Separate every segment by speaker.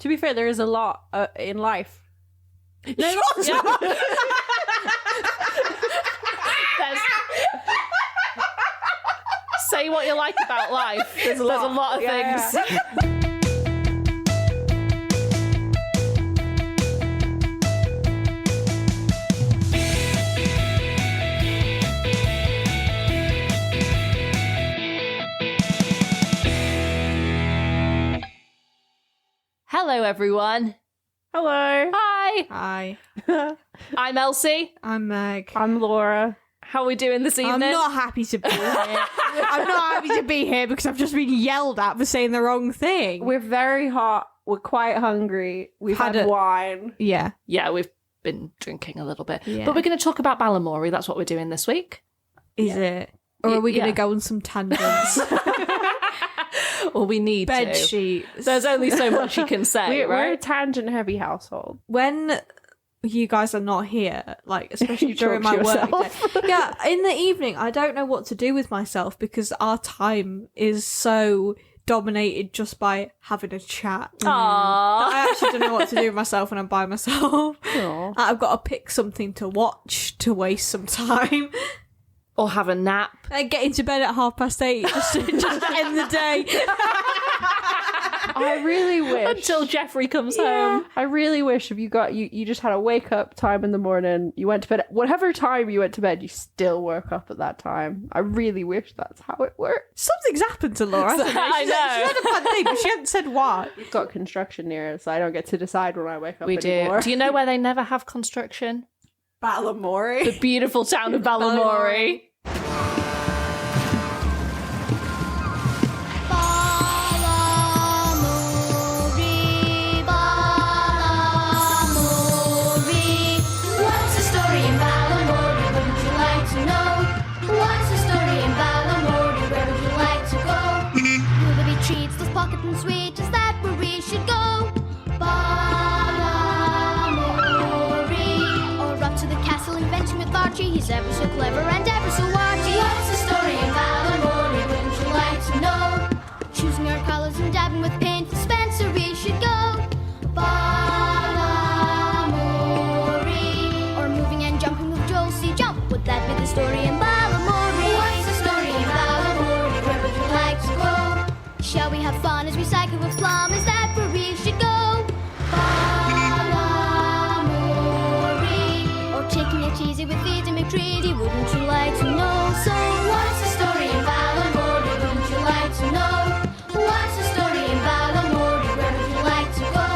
Speaker 1: To be fair, there is a lot in life.
Speaker 2: No,
Speaker 3: Say what you like about life. There's a lot of things. Hello, everyone.
Speaker 1: Hello.
Speaker 3: Hi.
Speaker 2: Hi.
Speaker 3: I'm Elsie.
Speaker 2: I'm Meg.
Speaker 1: I'm Laura.
Speaker 3: How are we doing this evening?
Speaker 2: I'm not happy to be here. I'm not happy to be here because I've just been yelled at for saying the wrong thing.
Speaker 1: We're very hot. We're quite hungry. We've had
Speaker 2: Had
Speaker 1: wine.
Speaker 2: Yeah.
Speaker 3: Yeah, we've been drinking a little bit.
Speaker 2: Yeah.
Speaker 3: But we're going to talk about Balamory. That's what we're doing this week.
Speaker 2: Is it? Or are we going
Speaker 3: Yeah.
Speaker 2: to go on some tangents?
Speaker 3: Or we need
Speaker 2: Bed
Speaker 3: to.
Speaker 2: sheets.
Speaker 3: There's only so much you can say,
Speaker 1: We're a
Speaker 3: right?
Speaker 1: tangent-heavy household.
Speaker 2: When you guys are not here, like, especially
Speaker 1: You
Speaker 2: during
Speaker 1: talk
Speaker 2: my
Speaker 1: to
Speaker 2: work
Speaker 1: yourself.
Speaker 2: day. Yeah, in the evening, I don't know what to do with myself because our time is so dominated just by having a chat.
Speaker 3: Aww.
Speaker 2: I actually don't know what to do with myself when I'm by myself.
Speaker 1: Aw.
Speaker 2: I've got to pick something to watch to waste some time.
Speaker 3: Or have a nap.
Speaker 2: And get into bed at 8:30 just to end the day.
Speaker 1: I really wish.
Speaker 3: Until Jeffrey comes
Speaker 2: Yeah.
Speaker 3: home.
Speaker 1: I really wish if you just had a wake up time in the morning, you went to bed, whatever time you went to bed, you still woke up at that time. I really wish that's how it worked.
Speaker 2: Something's happened to Laura, hasn't it?
Speaker 3: I
Speaker 2: She
Speaker 3: know.
Speaker 2: said a bad thing, but she hadn't said why.
Speaker 1: We've got construction near us, so I don't get to decide when I wake up
Speaker 3: We do.
Speaker 1: anymore.
Speaker 3: Do you know where they never have construction?
Speaker 1: Balamory?
Speaker 3: The beautiful town of Balamory.
Speaker 4: Balamory, Balamory. What's the story in Balamory? Wouldn't you like to know? What's the story in Balamory? Where would you like to go? Will there be treats, those pocket and sweet? Is that where we should go? Balamory. Or up to the castle inventing with Archie. He's ever so clever and ever so arty. What's the story in Balamory? Wouldn't you like to know? Choosing our colours and dabbing with paint for Spencer we should go. Balamory. Or moving and jumping with Joel C. Jump. Would that be the story in Balamory? What's the story in Balamory? Where would you like to go? Shall we have fun as we cycle with Flom? Is that where we should go? Balamory. Or taking it easy with Vita McCready. Wouldn't you like to know? So what's the story in Balamory? Wouldn't you like to know? What's the story in Balamory? Where would you like to go?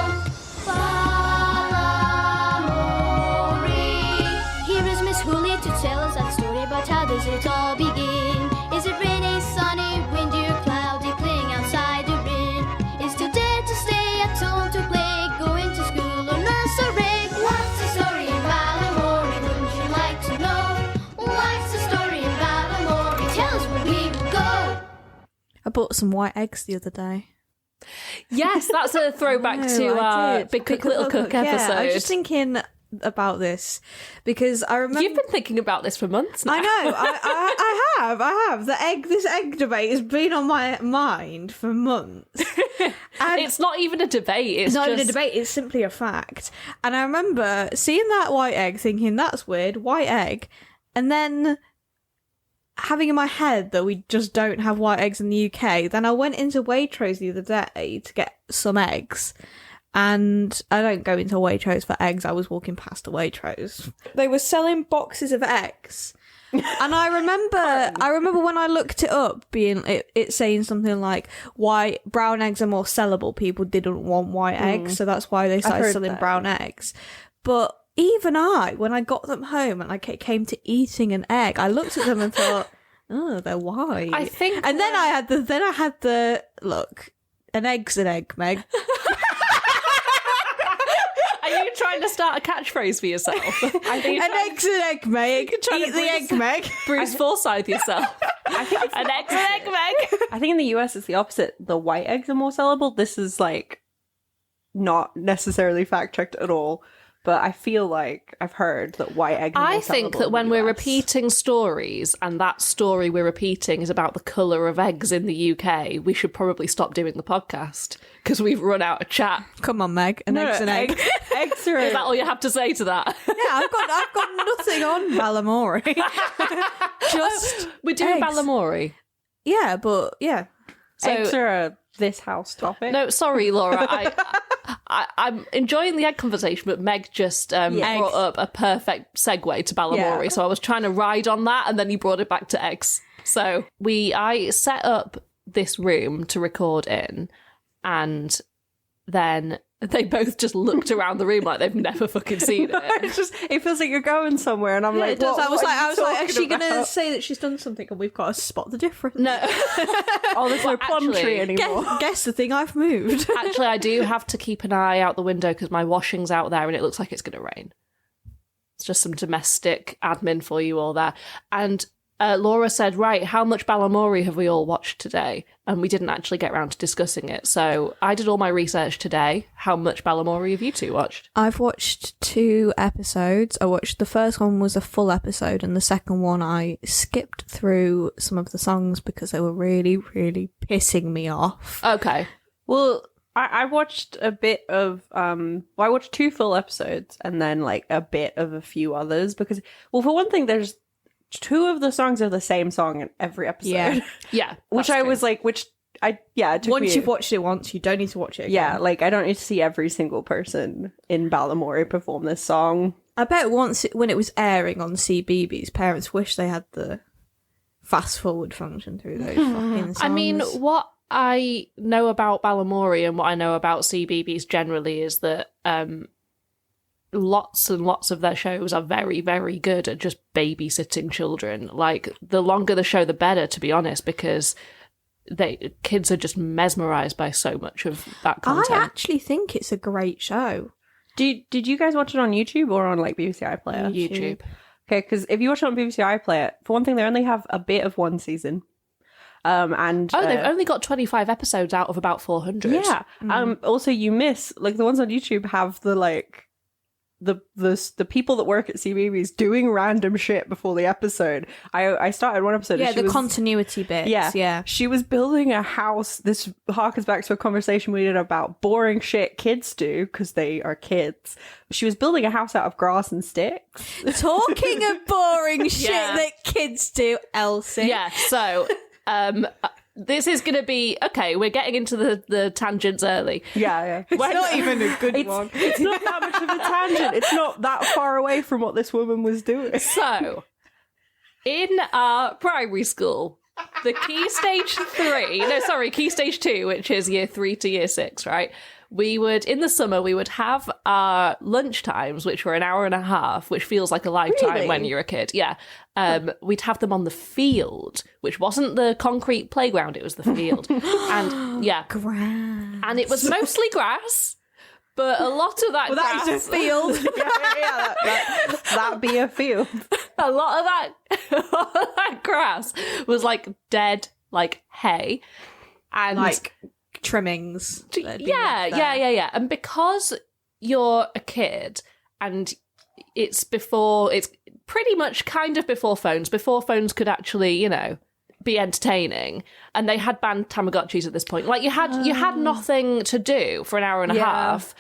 Speaker 4: Balamory. Here is Miss Hooley to tell us that story about how does it all begin. Is it rainy, sunny, windy or cloudy, playing outside or in? Is today to stay at home to play, going to school or nursery? What's the story in Balamory? Wouldn't you like to know? What's the story in Balamory? Tell us where we will go.
Speaker 2: I bought some white eggs the other day.
Speaker 3: Yes, that's a throwback to
Speaker 2: I did.
Speaker 3: Big Cook Little Cook
Speaker 2: Yeah,
Speaker 3: episode.
Speaker 2: I was just thinking about this because I remember.
Speaker 3: You've been thinking about this for months now.
Speaker 2: I know. I have. This egg debate has been on my mind for months. And
Speaker 3: It's not even a debate. It's
Speaker 2: not
Speaker 3: just...
Speaker 2: even a debate. It's simply a fact. And I remember seeing that white egg, thinking that's weird, white egg, and then having in my head that we just don't have white eggs in the UK. Then I went into Waitrose the other day to get some eggs. And I don't go into Waitrose for eggs. I was walking past a Waitrose. They were selling boxes of eggs. And I remember when I looked it up, being it saying something like brown eggs are more sellable. People didn't want white eggs, so that's why they started
Speaker 1: heard
Speaker 2: selling
Speaker 1: that.
Speaker 2: brown eggs. But even when I got them home and I came to eating an egg, I looked at them and thought, oh, they're white.
Speaker 3: I think
Speaker 2: And then I had the look. An egg's an egg, Meg.
Speaker 3: Are you trying to start a catchphrase for yourself? I think
Speaker 2: An egg's an egg, Meg.
Speaker 3: trying to
Speaker 2: Eat the egg, Meg.
Speaker 3: Bruce Forsyth yourself.
Speaker 1: I think
Speaker 3: An egg's an egg, Meg.
Speaker 1: I think in the US it's the opposite. The white eggs are more sellable. This is like not necessarily fact checked at all. but I feel like I've heard that white egg.
Speaker 3: I think that when we're repeating stories and that story we're repeating is about the colour of eggs in the UK, we should probably stop doing the podcast because we've run out of chat.
Speaker 2: Come on, Meg. Egg's an egg.
Speaker 1: Eggs are.
Speaker 3: Is that all you have to say to that?
Speaker 2: Yeah, I've got nothing on Balamory. Just
Speaker 3: We're doing
Speaker 2: eggs.
Speaker 3: Balamory.
Speaker 2: Yeah, but yeah.
Speaker 3: So,
Speaker 1: Eggs are this house topic.
Speaker 3: no, sorry, Laura. I'm enjoying the egg conversation, but Meg just brought up a perfect segue to Balamory.
Speaker 1: Yeah.
Speaker 3: So I was trying to ride on that, and then you brought it back to eggs. So I set up this room to record in, and then they both just looked around the room like they've never fucking seen it.
Speaker 1: It feels like you're going somewhere, and I'm like,
Speaker 2: It does.
Speaker 1: what,
Speaker 2: I was
Speaker 1: what are you
Speaker 2: like, is she
Speaker 1: talking
Speaker 2: going to
Speaker 1: about?
Speaker 2: say that she's done something and we've got to spot the difference?
Speaker 3: No.
Speaker 1: Oh, there's no plum
Speaker 3: actually,
Speaker 1: tree anymore.
Speaker 2: Guess the thing I've moved.
Speaker 3: Actually, I do have to keep an eye out the window because my washing's out there and it looks like it's going to rain. It's just some domestic admin for you all there. And Laura said, right, how much Balamory have we all watched today? And we didn't actually get around to discussing it. So I did all my research today. How much Balamory have you two watched?
Speaker 2: I've watched 2 episodes. I watched the first one was a full episode, and the second one I skipped through some of the songs because they were really, really pissing me off.
Speaker 3: Okay.
Speaker 1: Well, I watched a bit of I watched 2 full episodes and then like a bit of a few others because, well, for one thing, there's 2 of the songs are the same song in every episode.
Speaker 2: Yeah.
Speaker 3: Yeah.
Speaker 1: Which I was like, it took
Speaker 2: Once
Speaker 1: me-
Speaker 2: you've watched it once, you don't need to watch it again.
Speaker 1: yeah, like I don't need to see every single person in Balamory perform this song.
Speaker 2: I bet once when it was airing on CBeebies, parents wish they had the fast forward function through those fucking songs.
Speaker 3: I mean, what I know about Balamory and what I know about CBeebies generally is that lots and lots of their shows are very, very good at just babysitting children. Like, the longer the show, the better, to be honest, because kids are just mesmerised by so much of that content.
Speaker 2: I actually think it's a great show.
Speaker 1: Did you guys watch it on YouTube or on like BBC iPlayer?
Speaker 3: YouTube.
Speaker 1: Okay, because if you watch it on BBC iPlayer, for one thing, they only have a bit of one season. And
Speaker 3: They've only got 25 episodes out of about 400.
Speaker 1: yeah. Also, you miss like the ones on YouTube have the like the people that work at CBeebies doing random shit before the episode. I started one episode.
Speaker 2: Yeah,
Speaker 1: and she
Speaker 2: the
Speaker 1: was,
Speaker 2: continuity bits. Yeah.
Speaker 1: She was building a house. This harkens back to a conversation we did about boring shit kids do because they are kids. She was building a house out of grass and sticks.
Speaker 2: Talking of boring shit
Speaker 3: Yeah.
Speaker 2: that kids do, Elsie.
Speaker 3: Yeah, so this is going to be... Okay, we're getting into the tangents early.
Speaker 1: Yeah.
Speaker 2: It's not even a good one.
Speaker 1: It's not that much of a tangent. It's not that far away from what this woman was doing.
Speaker 3: So, in our primary school, the Key Stage 2, which is year 3 to year 6, right? In the summer, we would have our lunch times, which were an hour and a half, which feels like a lifetime
Speaker 1: Really?
Speaker 3: when you're a kid. Yeah. We'd have them on the field, which wasn't the concrete playground, it was the field. And yeah.
Speaker 2: Grand.
Speaker 3: And it was mostly grass, but a lot of that
Speaker 2: Well,
Speaker 3: grass...
Speaker 2: that is a field.
Speaker 1: That be a field.
Speaker 3: a lot of that grass was like dead, like hay. And
Speaker 2: Like trimmings. that'd be
Speaker 3: yeah.
Speaker 2: left there.
Speaker 3: And because you're a kid and it's pretty much kind of before phones could actually, be entertaining, and they had banned Tamagotchis at this point. Like you had nothing to do for an hour and a half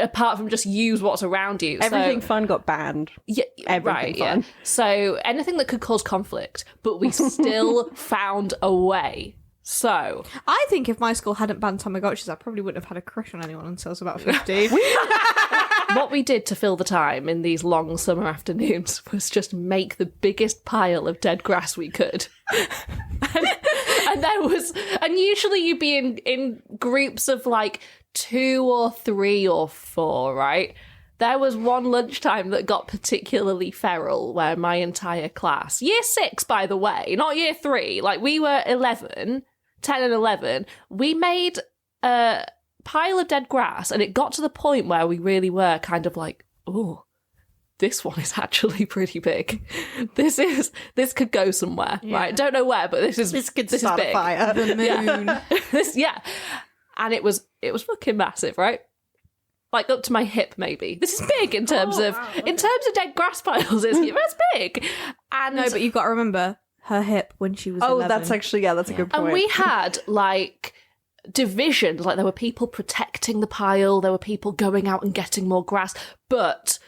Speaker 3: apart from just use what's around you.
Speaker 1: Everything fun got banned.
Speaker 3: Yeah,
Speaker 1: Everything
Speaker 3: right,
Speaker 1: fun.
Speaker 3: yeah. So anything that could cause conflict, but we still found a way. So
Speaker 2: I think if my school hadn't banned Tamagotchis, I probably wouldn't have had a crush on anyone until I was about 15.
Speaker 3: what we did to fill the time in these long summer afternoons was just make the biggest pile of dead grass we could. and usually you'd be in groups of like 2 or 3 or 4, right? There was one lunchtime that got particularly feral where my entire class, year 6, by the way, not year 3, like we were 10 and 11, we made a pile of dead grass, and it got to the point where we really were kind of like, oh, this one is actually pretty big. This could go somewhere, right? Don't know where, but this is big.
Speaker 2: The moon.
Speaker 3: Yeah. And it was fucking massive, right? like up to my hip, maybe. This is big in terms of in terms of dead grass piles. That's big. And
Speaker 2: No, but you've got to remember her hip when she was 11.
Speaker 1: that's actually, that's a good point.
Speaker 3: And we had like divisions, like there were people protecting the pile, there were people going out and getting more grass, but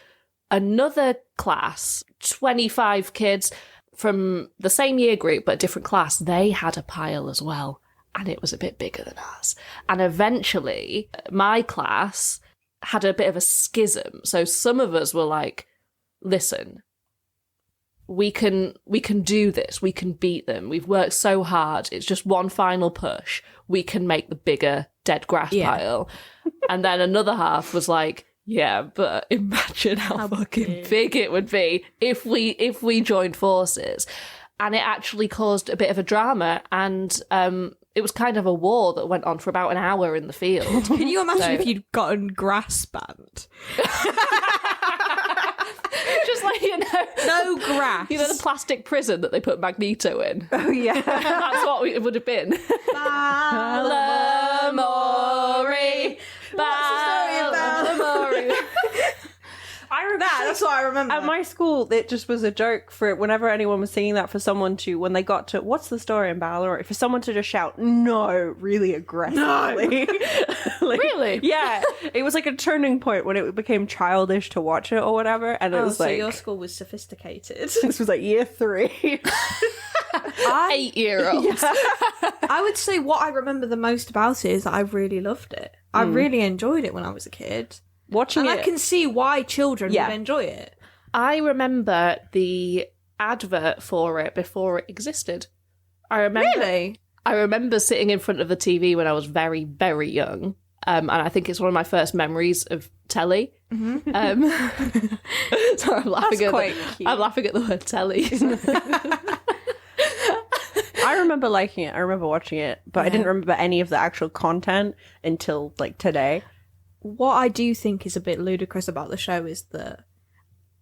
Speaker 3: another class, 25 kids from the same year group but a different class, they had a pile as well, and it was a bit bigger than ours. And eventually my class had a bit of a schism, so some of us were like, listen, we can do this, we can beat them, we've worked so hard, it's just one final push, we can make the bigger dead grass pile. And then another half was like, yeah, but imagine how fucking big it would be if we joined forces. And it actually caused a bit of a drama, and it was kind of a war that went on for about an hour in the field.
Speaker 2: Can you imagine if you'd gotten grass banned?
Speaker 3: Just like,
Speaker 2: No grass.
Speaker 3: you know the plastic prison that they put Magneto in?
Speaker 1: Oh, yeah.
Speaker 3: That's what it would have been. Balamory. Balamory.
Speaker 1: I remember
Speaker 2: That's what I remember.
Speaker 1: at my school, it just was a joke for whenever anyone was singing that, for someone to, when they got to what's the story in Balamory, for someone to just shout no really aggressively. Like,
Speaker 3: Really?
Speaker 1: Yeah, it was like a turning point when it became childish to watch it or whatever, and it was
Speaker 2: so
Speaker 1: like
Speaker 2: your school was sophisticated.
Speaker 1: this was like year 3.
Speaker 3: 8-year-olds.
Speaker 2: I would say what I remember the most about it is that I really loved it. I really enjoyed it when I was a kid.
Speaker 1: Watching
Speaker 2: And
Speaker 1: it,
Speaker 2: I can see why children
Speaker 1: Yeah.
Speaker 2: would enjoy it.
Speaker 3: I remember the advert for it before it existed. I remember sitting in front of the TV when I was very, very young. And I think it's one of my first memories of telly.
Speaker 2: Mm-hmm.
Speaker 3: So I'm laughing
Speaker 1: That's quite cute.
Speaker 3: I'm laughing at the word telly.
Speaker 1: I remember liking it. I remember watching it, but I didn't remember any of the actual content until like today.
Speaker 2: What I do think is a bit ludicrous about the show is that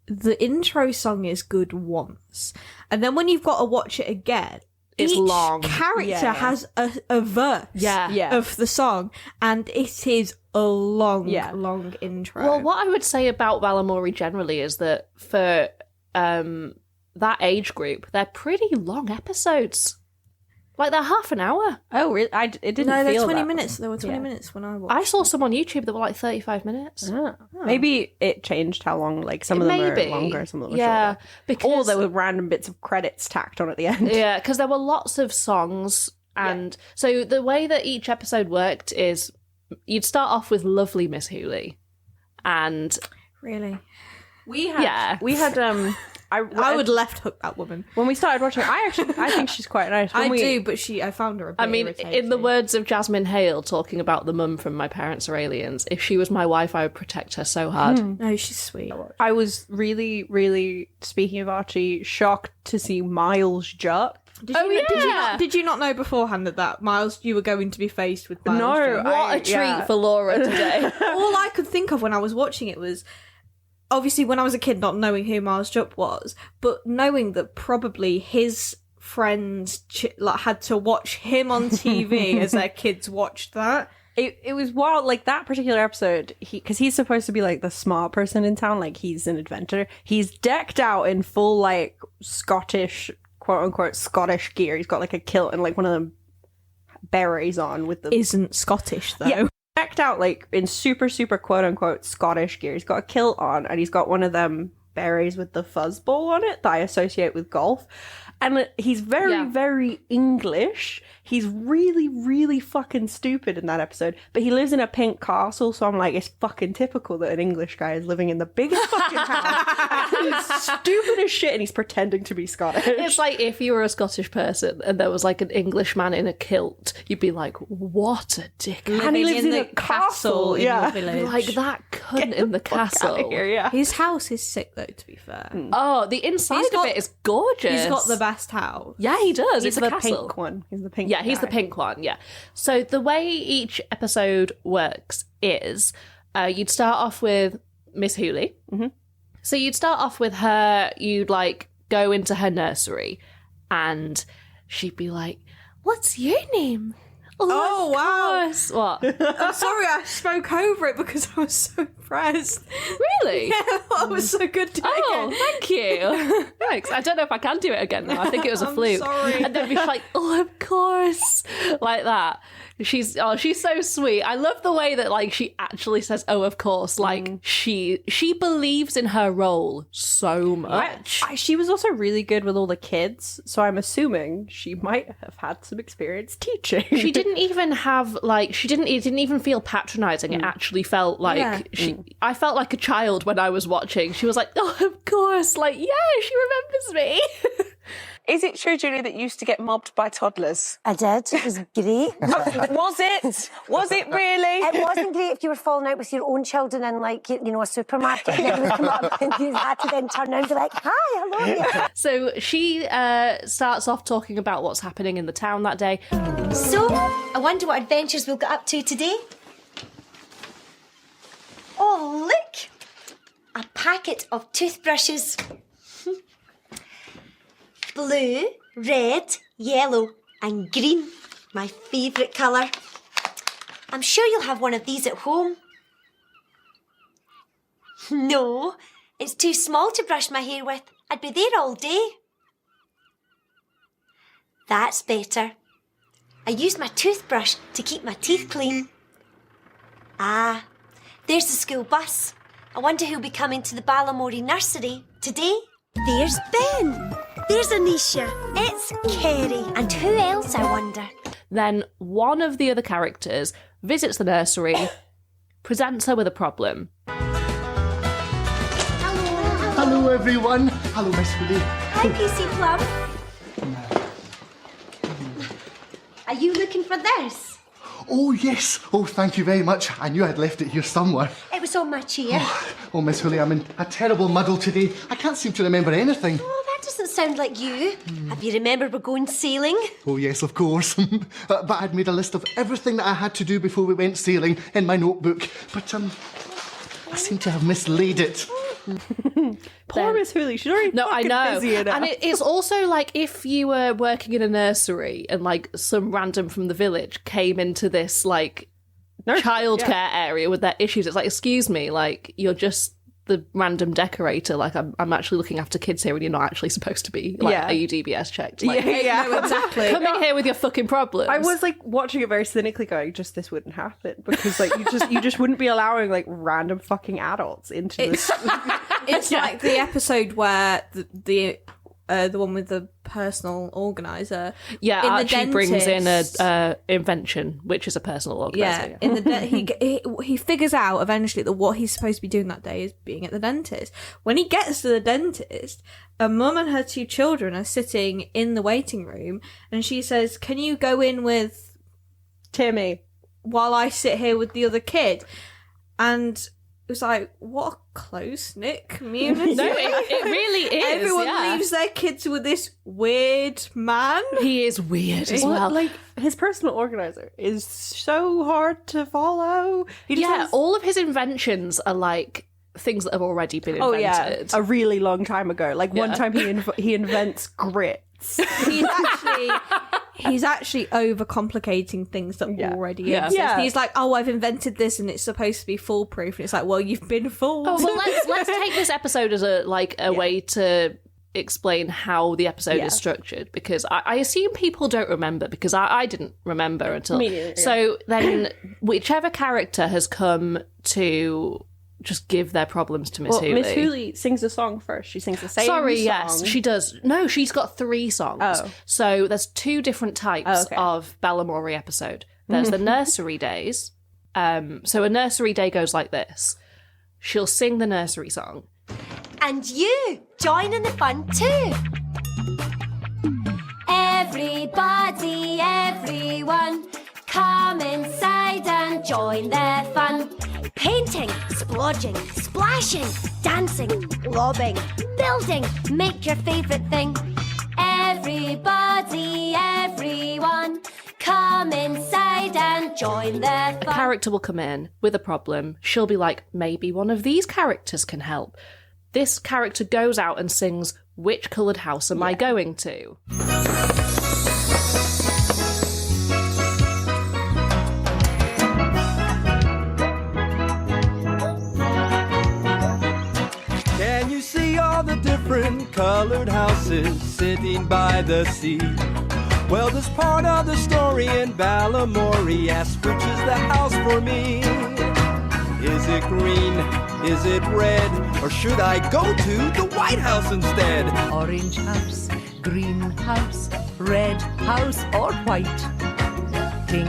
Speaker 2: the intro song is good once, and then when you've got to watch it again,
Speaker 3: It's
Speaker 2: each
Speaker 3: long.
Speaker 2: character
Speaker 1: Yeah.
Speaker 2: has a verse
Speaker 3: Yeah.
Speaker 2: of the song, and it is a long,
Speaker 1: Yeah.
Speaker 2: long intro.
Speaker 3: Well, what I would say about Balamory generally is that for that age group, they're pretty long episodes. Like, they're half an hour.
Speaker 1: Oh, really? It didn't
Speaker 2: no, they're
Speaker 1: feel
Speaker 2: 20
Speaker 1: that
Speaker 2: minutes. There were 20
Speaker 1: Yeah.
Speaker 2: minutes when I watched.
Speaker 3: I saw some on YouTube that were like 35 minutes.
Speaker 1: Ah. Maybe it changed how long, like some of them
Speaker 3: Maybe.
Speaker 1: are longer, some of them are
Speaker 3: Yeah,
Speaker 1: shorter.
Speaker 3: because
Speaker 1: Or there were random bits of credits tacked on at the end.
Speaker 3: Yeah, because there were lots of songs. And so the way that each episode worked is you'd start off with lovely Miss Hooley. And
Speaker 2: Really?
Speaker 1: We had I
Speaker 2: would left hook that woman.
Speaker 1: when we started watching. I think she's quite nice. When
Speaker 2: I
Speaker 1: we-
Speaker 2: do, but I found her a bit
Speaker 3: I mean,
Speaker 2: irritating.
Speaker 3: in the words of Jasmine Hale talking about the mum from My Parents Are Aliens, if she was my wife, I would protect her so hard.
Speaker 2: No, she's sweet.
Speaker 1: I was really, really, speaking of Archie, shocked to see Miles jump.
Speaker 2: Did
Speaker 3: Oh,
Speaker 2: you,
Speaker 3: yeah.
Speaker 2: did you not know beforehand that Miles, you were going to be faced with Miles?
Speaker 1: No,
Speaker 2: Judd?
Speaker 3: What a treat
Speaker 1: yeah.
Speaker 3: for Laura today.
Speaker 2: All I could think of when I was watching it was, obviously when I was a kid not knowing who Miles Jupp was, but knowing that probably his friends had to watch him on TV as their kids watched that.
Speaker 1: It was wild, like that particular episode, because he's supposed to be like the smart person in town, like he's an adventurer. He's decked out in full like Scottish, quote unquote Scottish gear. He's got like a kilt and like one of them berets on with the
Speaker 2: Isn't Scottish though.
Speaker 1: Yeah, decked out like in super, super quote unquote Scottish gear. He's got a kilt on and he's got one of them berets with the fuzzball on it that I associate with golf. And he's very, very English. He's really, really fucking stupid in that episode. But he lives in a pink castle, so I'm like, it's fucking typical that an English guy is living in the biggest fucking house. He's stupid as shit and he's pretending to be Scottish.
Speaker 3: It's like if you were a Scottish person and there was like an English man in a kilt, you'd be like, what a dickhead.
Speaker 1: And he
Speaker 2: Living
Speaker 1: lives in a castle,
Speaker 2: in
Speaker 1: yeah.
Speaker 2: your village.
Speaker 3: Like that cunt in the castle.
Speaker 1: Outta here, yeah.
Speaker 2: His house is sick though, to be fair.
Speaker 3: Oh, the inside
Speaker 2: He's
Speaker 3: of
Speaker 2: got-
Speaker 3: it is gorgeous.
Speaker 2: He's got the best house.
Speaker 3: Yeah, he does.
Speaker 1: He's
Speaker 3: It's
Speaker 1: the
Speaker 3: a castle.
Speaker 1: pink one. He's the pink
Speaker 3: Yeah, he's the
Speaker 1: guy.
Speaker 3: pink one, yeah. So the way each episode works is you'd start off with Miss Hooley.
Speaker 1: Mm-hmm.
Speaker 3: So you'd start off with her, you'd like go into her nursery and she'd be like, what's your name?
Speaker 2: Oh, wow.
Speaker 3: course. What?
Speaker 2: I'm sorry I spoke over it because I was so impressed.
Speaker 3: Really?
Speaker 2: Yeah, I was so good doing
Speaker 3: Oh,
Speaker 2: it.
Speaker 3: thank you. Thanks. I don't know if I can do it again, though. I think it was a
Speaker 2: I'm
Speaker 3: fluke.
Speaker 2: sorry.
Speaker 3: And then she's like, oh, of course. Like that. She's so sweet. I love the way that, like, she actually says, oh, of course. Like, she believes in her role so much.
Speaker 1: She was also really good with all the kids, so I'm assuming she might have had some experience teaching.
Speaker 3: She didn't even have, like, it didn't even feel patronising. It actually felt like, I felt like a child when I was watching. She was like, oh, of course. Like, yeah, she remembers me.
Speaker 5: Is it true, Julie, that you used to get mobbed by toddlers?
Speaker 6: I did. It was great.
Speaker 5: Was it? Was it really?
Speaker 6: It wasn't great if you were falling out with your own children in, like, you know, a supermarket and then you would come up and you had to then turn around and be like, hi, hello. Yeah.
Speaker 3: So she starts off talking about what's happening in the town that day.
Speaker 7: So, I wonder what adventures we'll get up to today. Oh, look! A packet of toothbrushes. Blue, red, yellow and green. My favourite colour. I'm sure you'll have one of these at home. No, it's too small to brush my hair with. I'd be there all day. That's better. I use my toothbrush to keep my teeth clean. Ah, there's the school bus. I wonder who'll be coming to the Balamory nursery today. There's Ben. There's Anisha. It's Kerry. And who else, I wonder?
Speaker 3: Then one of the other characters visits the nursery, presents her with a problem.
Speaker 8: Hello, everyone. Hello, Miss Woody.
Speaker 7: Hi, PC Plum. Are you looking for this?
Speaker 8: Oh, yes. Oh, thank you very much. I knew I'd left it here somewhere.
Speaker 7: It was on my chair.
Speaker 8: Oh, Miss Hooley, I'm in a terrible muddle today. I can't seem to remember anything.
Speaker 7: Oh, that doesn't sound like you. Have you remembered we're going sailing?
Speaker 8: Oh, yes, of course. But I'd made a list of everything that I had to do before we went sailing in my notebook. But, I seem to have mislaid it.
Speaker 1: Poor Miss Hooley, she's already
Speaker 3: No, I
Speaker 1: fucking
Speaker 3: know.
Speaker 1: busy enough.
Speaker 3: And it's also like if you were working in a nursery and like some random from the village came into this like childcare area with their issues. It's like, excuse me, like you're just the random decorator. Like I'm actually looking after kids here and you're not actually supposed to be. Like, are you DBS checked? Like,
Speaker 2: No, exactly.
Speaker 3: come in here with your fucking problems.
Speaker 1: I was like watching it very cynically, going, "Just this wouldn't happen," because like you just wouldn't be allowing like random fucking adults into this.
Speaker 2: It's like the episode where the one with the personal organizer.
Speaker 3: Yeah,
Speaker 2: in
Speaker 3: Archie
Speaker 2: the
Speaker 3: brings in
Speaker 2: dentist.
Speaker 3: a invention, which is a personal organizer.
Speaker 2: Yeah, in the he figures out eventually that what he's supposed to be doing that day is being at the dentist. When he gets to the dentist, a mum and her 2 children are sitting in the waiting room, and she says, "Can you go in with
Speaker 1: Timmy
Speaker 2: while I sit here with the other kid?" And it was like, what a close-knit community.
Speaker 3: No, it really is.
Speaker 2: Everyone
Speaker 3: yeah.
Speaker 2: leaves their kids with this weird man.
Speaker 3: He is weird as well.
Speaker 1: like his personal organizer is so hard to follow. He just has-
Speaker 3: all of his inventions are like things that have already been invented.
Speaker 1: Oh yeah, a really long time ago. Like one time he invents grits.
Speaker 2: He's actually overcomplicating things that already exist.
Speaker 1: Yeah.
Speaker 2: He's like, oh, I've invented this and it's supposed to be foolproof. And it's like, well, you've been fooled.
Speaker 3: Oh, well, let's take this episode as a way to explain how the episode is structured, because I assume people don't remember, because I didn't remember until
Speaker 1: Me neither, yeah.
Speaker 3: So then whichever character has come to just give their problems to Miss Hooley.
Speaker 1: Miss Hooley sings a song first. She sings the same song.
Speaker 3: Yes, she does. No, she's got 3 songs.
Speaker 1: Oh.
Speaker 3: So there's 2 different types of Balamory episode. There's the nursery days. So a nursery day goes like this. She'll sing the nursery song.
Speaker 7: And you join in the fun too. Everybody, everyone, come inside and join the fun. Painting, splodging, splashing, dancing, lobbing, building, make your favourite thing. Everybody, everyone, come inside and join the fun.
Speaker 3: A character will come in with a problem. She'll be like, maybe one of these characters can help. This character goes out and sings, which coloured house am I going to?
Speaker 9: different colored houses sitting by the sea. Well, this part of the story in Balamory asks, which is the house for me? Is it green? Is it red? Or should I go to the White House instead?
Speaker 10: Orange house, green house, red house or white? Pink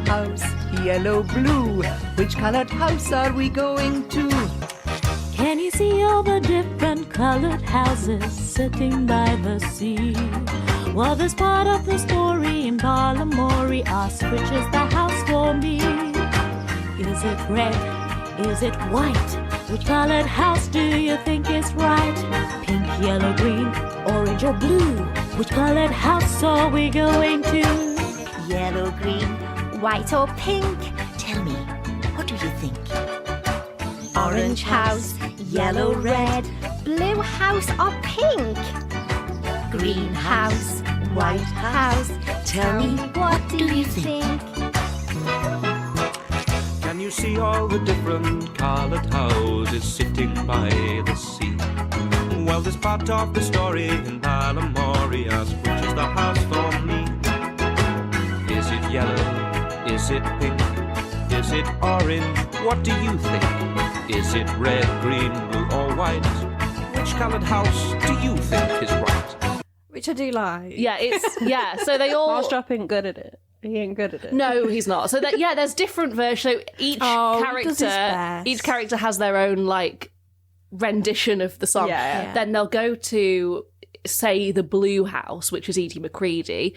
Speaker 10: house, yellow, blue. Which colored house are we going to?
Speaker 11: Can you see all the different colored houses sitting by the sea? Well, this part of the story in Balamory asks, which is the house for me? Is it red? Is it white? Which colored house do you think is right? Pink, yellow, green, orange or blue? Which colored house are we going to?
Speaker 7: Yellow, green, white or pink? Tell me, what do you think? Orange house, yellow, red, blue house or pink? Green house, white house, tell me, what do you think?
Speaker 9: Can you see all the different colored houses sitting by the sea? Well, this part of the story in Balamory asks, which is the house for me? Is it yellow? Is it pink? Is it orange? What do you think? Is it red, green, blue or white? Which colored house do you think is right?
Speaker 2: Which I do like.
Speaker 3: Yeah, so they all...
Speaker 1: Marshall ain't good at it. He ain't good at it.
Speaker 3: No, he's not. So there's different versions. So each character has their own like rendition of the song.
Speaker 1: Yeah.
Speaker 3: Then they'll go to say the Blue House, which is Edie McCready.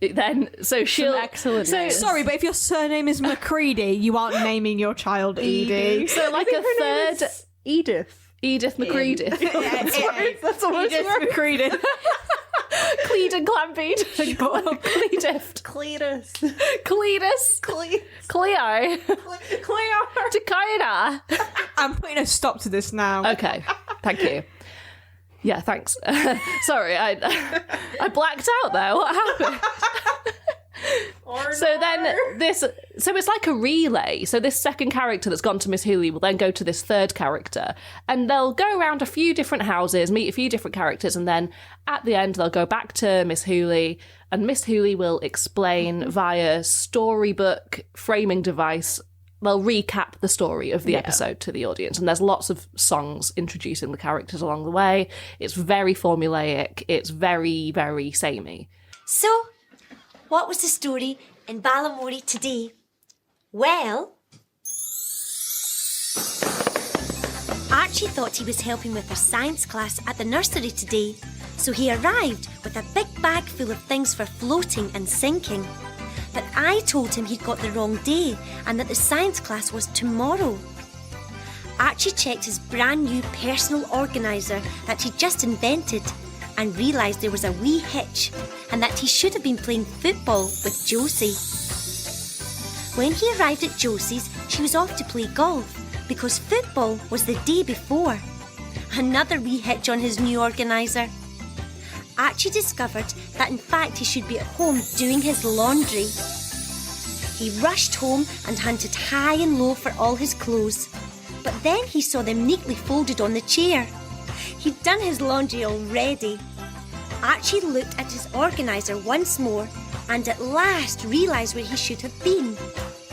Speaker 3: Then so she'll
Speaker 1: excellent.
Speaker 2: So sorry, but if your surname is McCready, you aren't naming your child Edie.
Speaker 3: So like a third
Speaker 1: Edith
Speaker 3: McCready.
Speaker 1: That's almost
Speaker 2: Edith McCready.
Speaker 3: Cleed and Clambeed. Cleedift.
Speaker 1: Cletus.
Speaker 3: Cletus. Cleo. Dakota.
Speaker 2: I'm putting a stop to this now.
Speaker 3: Okay, thank you. Yeah, thanks. Sorry, I blacked out there. What happened? So it's like a relay. So this second character that's gone to Miss Hooley will then go to this third character, and they'll go around a few different houses, meet a few different characters, and then at the end they'll go back to Miss Hooley, and Miss Hooley will explain via storybook framing device. They'll recap the story of the episode to the audience, and there's lots of songs introducing the characters along the way. It's very formulaic. It's very, very samey.
Speaker 7: So, what was the story in Balamory today? Well, Archie thought he was helping with their science class at the nursery today, so he arrived with a big bag full of things for floating and sinking. But I told him he'd got the wrong day and that the science class was tomorrow. Archie checked his brand new personal organiser that he'd just invented and realised there was a wee hitch and that he should have been playing football with Josie. When he arrived at Josie's, she was off to play golf because football was the day before. Another wee hitch on his new organiser. Archie discovered that in fact he should be at home doing his laundry. He rushed home and hunted high and low for all his clothes, but then he saw them neatly folded on the chair. He'd done his laundry already. Archie looked at his organiser once more and at last realised where he should have been,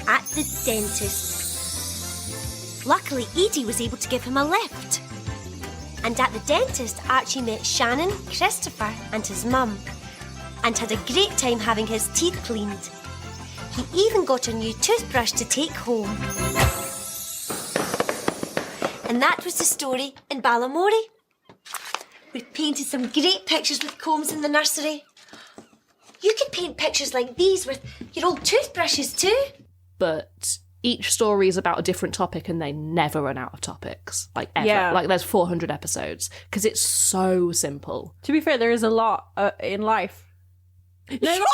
Speaker 7: at the dentist. Luckily, Edie was able to give him a lift. And at the dentist, Archie met Shannon, Christopher and his mum, and had a great time having his teeth cleaned. He even got a new toothbrush to take home. And that was the story in Balamory. We've painted some great pictures with combs in the nursery. You could paint pictures like these with your old toothbrushes too.
Speaker 3: But each story is about a different topic and they never run out of topics. Like, ever.
Speaker 1: Yeah.
Speaker 3: Like, there's 400 episodes because it's so simple.
Speaker 1: To be fair, there is a lot in life.
Speaker 3: No,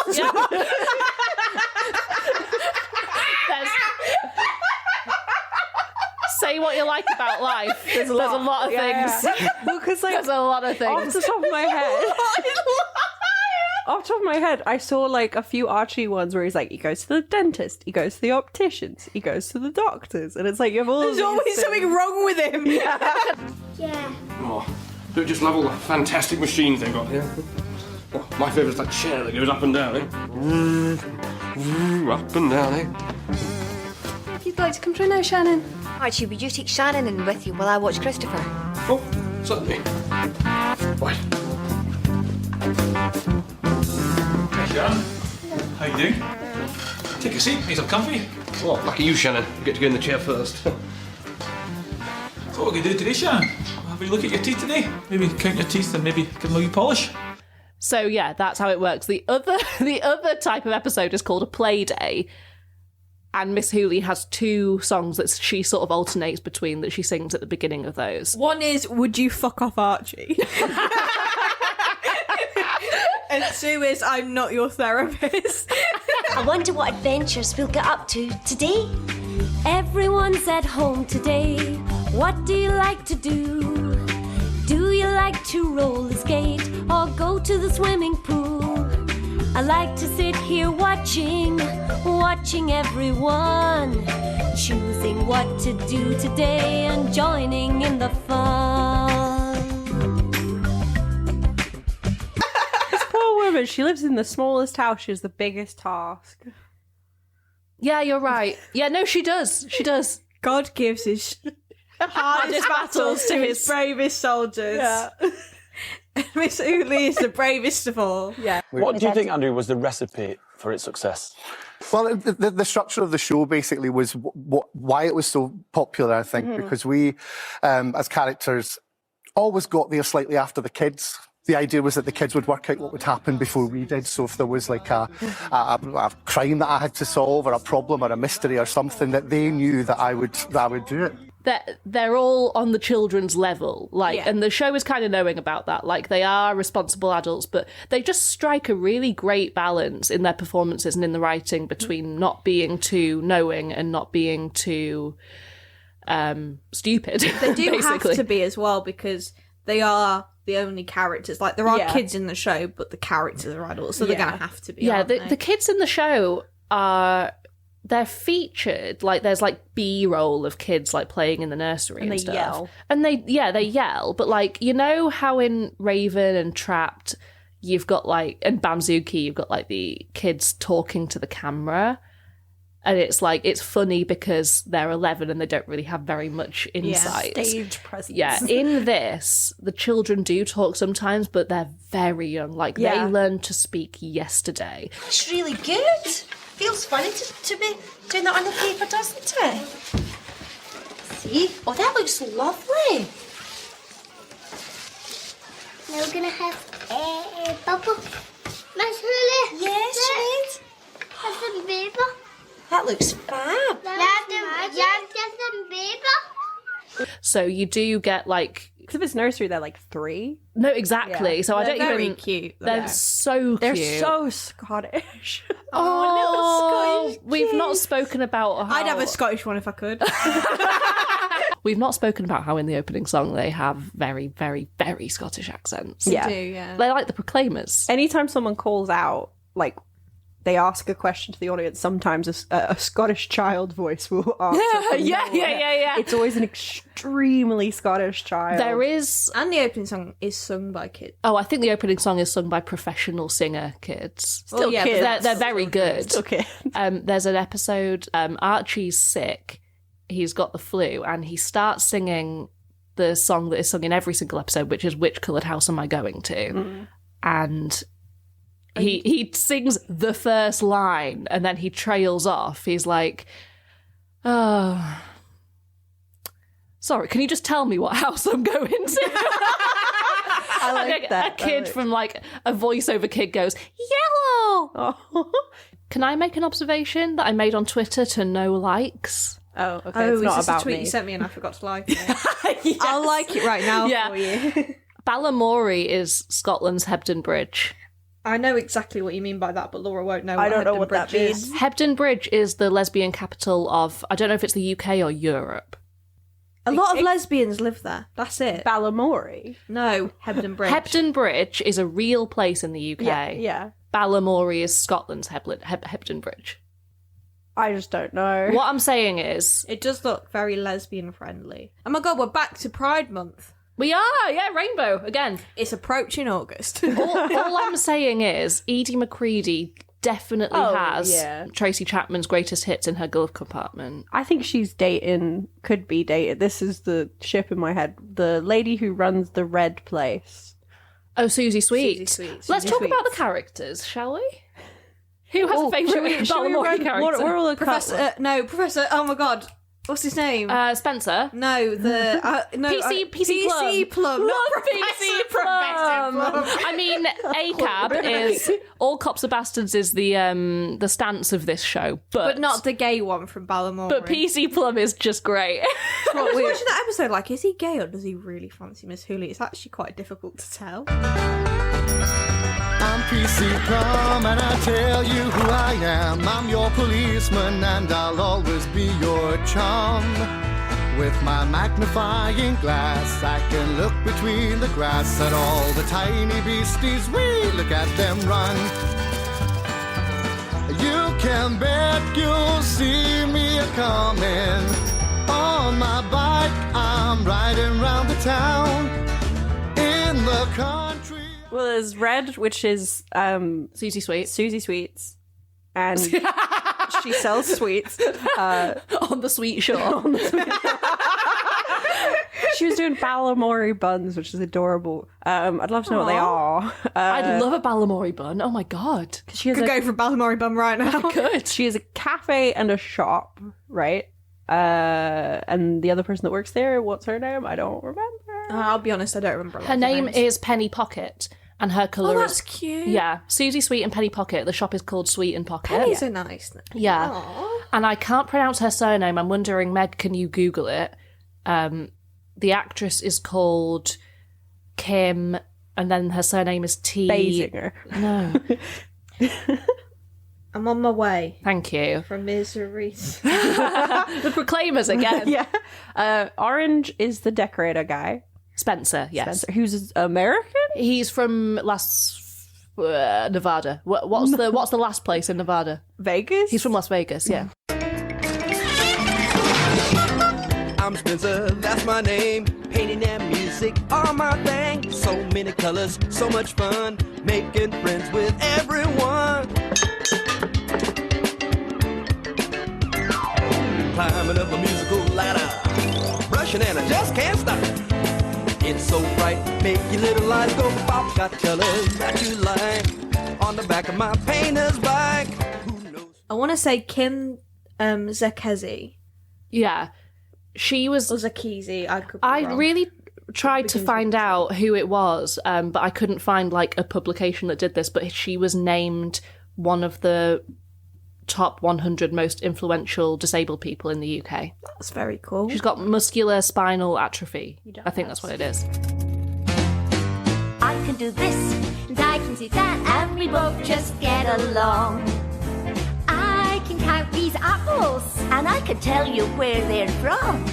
Speaker 3: say what you like about life. There's a lot of things.
Speaker 1: Because like,
Speaker 3: there's a lot of things.
Speaker 1: Off the top of my head. Off the top of my head, I saw like a few Archie ones where he's like, he goes to the dentist, he goes to the opticians, he goes to the doctors, and it's like you have all.
Speaker 2: There's always something wrong with him.
Speaker 4: Yeah.
Speaker 12: Oh, Don't just love all the fantastic machines they've got here. Oh, my favourite's that chair that goes up and down, up and down,
Speaker 13: If you'd like to come through now, Shannon.
Speaker 7: Archie, would you take Shannon in with you while I watch Christopher?
Speaker 12: Oh, certainly. Right.
Speaker 14: Hey, Shannon. How you doing? Take a seat, make some comfy.
Speaker 12: Oh, lucky you, Shannon. You get to go in the chair first.
Speaker 14: So what we can do today, Shannon? Have a look at your teeth today. Maybe count your teeth and maybe give them a wee polish.
Speaker 3: So yeah, that's how it works. The other type of episode is called a play day, and Miss Hooley has 2 songs that she sort of alternates between that she sings at the beginning of those.
Speaker 2: One is "Would you fuck off, Archie?" and 2 is "I'm not your therapist."
Speaker 7: I wonder what adventures we'll get up to today.
Speaker 11: Everyone's at home today. What do you like to do? Do you like to roller skate or go to the swimming pool? I like to sit here watching everyone, choosing what to do today and joining in the fun.
Speaker 1: This poor woman, she lives in the smallest house, she has the biggest task.
Speaker 3: Yeah, you're right. Yeah, no, she does. She does.
Speaker 2: God gives his hardest battles to his bravest soldiers.
Speaker 1: Yeah.
Speaker 2: Miss Hooley is the bravest of all.
Speaker 1: Yeah.
Speaker 15: What do you think, Andrew, was the recipe for its success?
Speaker 8: Well, the structure of the show basically was why it was so popular, I think, because we, as characters, always got there slightly after the kids. The idea was that the kids would work out what would happen before we did. So if there was like a crime that I had to solve, or a problem or a mystery or something, that they knew that I would do it.
Speaker 3: They're all on the children's level, and the show is kind of knowing about that. Like, they are responsible adults, but they just strike a really great balance in their performances and in the writing between not being too knowing and not being too stupid.
Speaker 2: They do
Speaker 3: basically.
Speaker 2: have to be as well, because they are the only characters. Like, there are kids in the show, but the characters are adults, so they're going to have to be.
Speaker 3: Yeah,
Speaker 2: aren't they?
Speaker 3: the kids in the show they're featured, like there's like B-roll of kids like playing in the nursery and
Speaker 1: they
Speaker 3: stuff.
Speaker 1: yell.
Speaker 3: And they yell, but like, you know how in Raven and Trapped you've got like, and Bamzuki, you've got like the kids talking to the camera, and it's like, it's funny because they're 11 and they don't really have very much insight.
Speaker 1: Stage presence.
Speaker 3: Yeah, in this, the children do talk sometimes, but they're very young. Like, they learned to speak yesterday.
Speaker 7: It's really good. Feels funny to be doing that on the paper, doesn't it? See? Oh, that looks lovely.
Speaker 4: Now we're going to have a bubble. Miss Hooley.
Speaker 7: Yes, Sinead.
Speaker 4: Have some paper.
Speaker 7: That looks fab.
Speaker 4: You have some paper.
Speaker 3: So you do get like,
Speaker 1: because if it's nursery, they're like 3.
Speaker 3: No, exactly.
Speaker 1: Yeah.
Speaker 3: So I
Speaker 2: They're
Speaker 3: don't
Speaker 2: very
Speaker 3: even.
Speaker 2: cute.
Speaker 3: They're so cute.
Speaker 1: They're so Scottish.
Speaker 3: Oh,
Speaker 1: little Scottish
Speaker 3: we've not
Speaker 1: kids.
Speaker 3: spoken about how...
Speaker 2: I'd have a Scottish one if I could.
Speaker 3: We've not spoken about how in the opening song they have very, very, very Scottish accents.
Speaker 1: Yeah.
Speaker 2: They do, yeah.
Speaker 3: They're like the Proclaimers.
Speaker 1: Anytime someone calls out, like, they ask a question to the audience, sometimes a Scottish child voice will answer.
Speaker 3: Yeah.
Speaker 1: It's always an extremely Scottish child.
Speaker 3: There is...
Speaker 2: And the opening song is sung by kids.
Speaker 3: Oh, I think the opening song is sung by professional singer kids.
Speaker 1: Still
Speaker 2: yeah,
Speaker 1: kids.
Speaker 3: They're very good.
Speaker 1: Still kids.
Speaker 3: There's an episode, Archie's sick, he's got the flu, and he starts singing the song that is sung in every single episode, which is Which Coloured House Am I Going To? And he sings the first line and then he trails off. He's like, oh, sorry, can you just tell me what house I'm going to?
Speaker 1: I like that.
Speaker 3: A kid from like a voiceover kid goes, yellow!
Speaker 1: Oh.
Speaker 3: Can I make an observation that I made on Twitter to no likes?
Speaker 1: Oh, okay.
Speaker 2: Oh,
Speaker 1: It's not
Speaker 2: is this
Speaker 1: about
Speaker 2: a tweet
Speaker 1: me.
Speaker 2: you sent me and I forgot to like it? Yes. I'll like it right now for you.
Speaker 3: Balamory is Scotland's Hebden Bridge.
Speaker 2: I know exactly what you mean by that, but Laura won't know.
Speaker 1: I don't know
Speaker 2: Hebden
Speaker 1: what that
Speaker 2: Bridge
Speaker 1: means.
Speaker 2: is.
Speaker 3: Hebden Bridge is the lesbian capital of, I don't know if it's the UK or Europe.
Speaker 2: A lot of lesbians live there. That's it.
Speaker 1: Balamory.
Speaker 2: No, Hebden Bridge.
Speaker 3: Hebden Bridge is a real place in the UK.
Speaker 1: Yeah.
Speaker 3: Balamory is Scotland's Hebden Bridge.
Speaker 1: I just don't know.
Speaker 3: What I'm saying is...
Speaker 2: It does look very lesbian friendly. Oh my god, we're back to Pride Month.
Speaker 3: We are, yeah, rainbow again.
Speaker 2: It's approaching August.
Speaker 3: all I'm saying is Edie McCready definitely has Tracy Chapman's greatest hits in her glove compartment.
Speaker 1: I think she's could be dated. This is the ship in my head. The lady who runs the Red Place.
Speaker 3: Oh, Susie Sweet. Let's talk about the characters, shall we? Who has a favourite Balamory character?
Speaker 1: What are all the
Speaker 2: Professor, oh my god. What's his name?
Speaker 3: Spencer.
Speaker 2: No, the
Speaker 3: PC
Speaker 2: Plum.
Speaker 3: Love PC Plum. I mean, ACAB is all cops are bastards is the stance of this show,
Speaker 2: but not the gay one from Balamory.
Speaker 3: But PC Plum is just great.
Speaker 2: I was watching that episode. Like, is he gay or does he really fancy Miss Hooley? It's actually quite difficult to tell.
Speaker 8: I'm PC Plum and I tell you who I am. I'm your policeman and I'll always be your chum. With my magnifying glass I can look between the grass at all the tiny beasties. We look at them run. You can bet you'll see me a-coming. On my bike I'm riding round the town. In the country.
Speaker 1: Well, there's Red, which is
Speaker 3: Susie Sweet.
Speaker 1: Susie Sweets. And she sells sweets.
Speaker 3: On the sweet shop.
Speaker 1: She was doing Balamory buns, which is adorable. I'd love to know what they are.
Speaker 3: I'd love a Balamory bun. Oh my god.
Speaker 1: She has
Speaker 2: could go for a Balamory bun right now.
Speaker 3: I could.
Speaker 1: She has a cafe and a shop, right? And the other person that works there, what's her name? I don't remember.
Speaker 2: I'll be honest, I don't remember.
Speaker 3: Her name is Penny Pocket, and her colour
Speaker 2: Oh, that's cute.
Speaker 3: Yeah, Susie Sweet and Penny Pocket. The shop is called Sweet and Pocket.
Speaker 2: Penny's a nice name.
Speaker 3: Yeah.
Speaker 2: Aww.
Speaker 3: And I can't pronounce her surname. I'm wondering, Meg, can you Google it? The actress is called Kim, and then her surname is T.
Speaker 1: Basinger.
Speaker 3: No.
Speaker 2: I'm on my way.
Speaker 3: Thank you.
Speaker 2: From misery.
Speaker 3: The Proclaimers again.
Speaker 1: Yeah. Orange is the decorator guy.
Speaker 3: Spencer, yes.
Speaker 1: Spencer, who's American?
Speaker 3: He's from Nevada. What's the last place in Nevada?
Speaker 1: Vegas?
Speaker 3: He's from Las Vegas, yeah.
Speaker 16: I'm Spencer, that's my name. Painting and music are my thing. So many colors, so much fun. Making friends with everyone. Climbing up a musical ladder. Rushing and I just can't stop. It's so bright, make your little eyes go pop. Got colors that you like on the back of my painter's bike.
Speaker 2: I want to say Kim Zekezi.
Speaker 3: Yeah. She was...
Speaker 2: Or Zekezi, I could be wrong.
Speaker 3: really tried to find out who it was, but I couldn't find, like, a publication that did this, but she was named one of the top 100 most influential disabled people in the UK.
Speaker 2: That's very cool.
Speaker 3: She's got muscular spinal atrophy. I think that's what it is.
Speaker 17: I can do this, and I can do that, and we both just get along. I can count these apples, and I can tell you where they're from.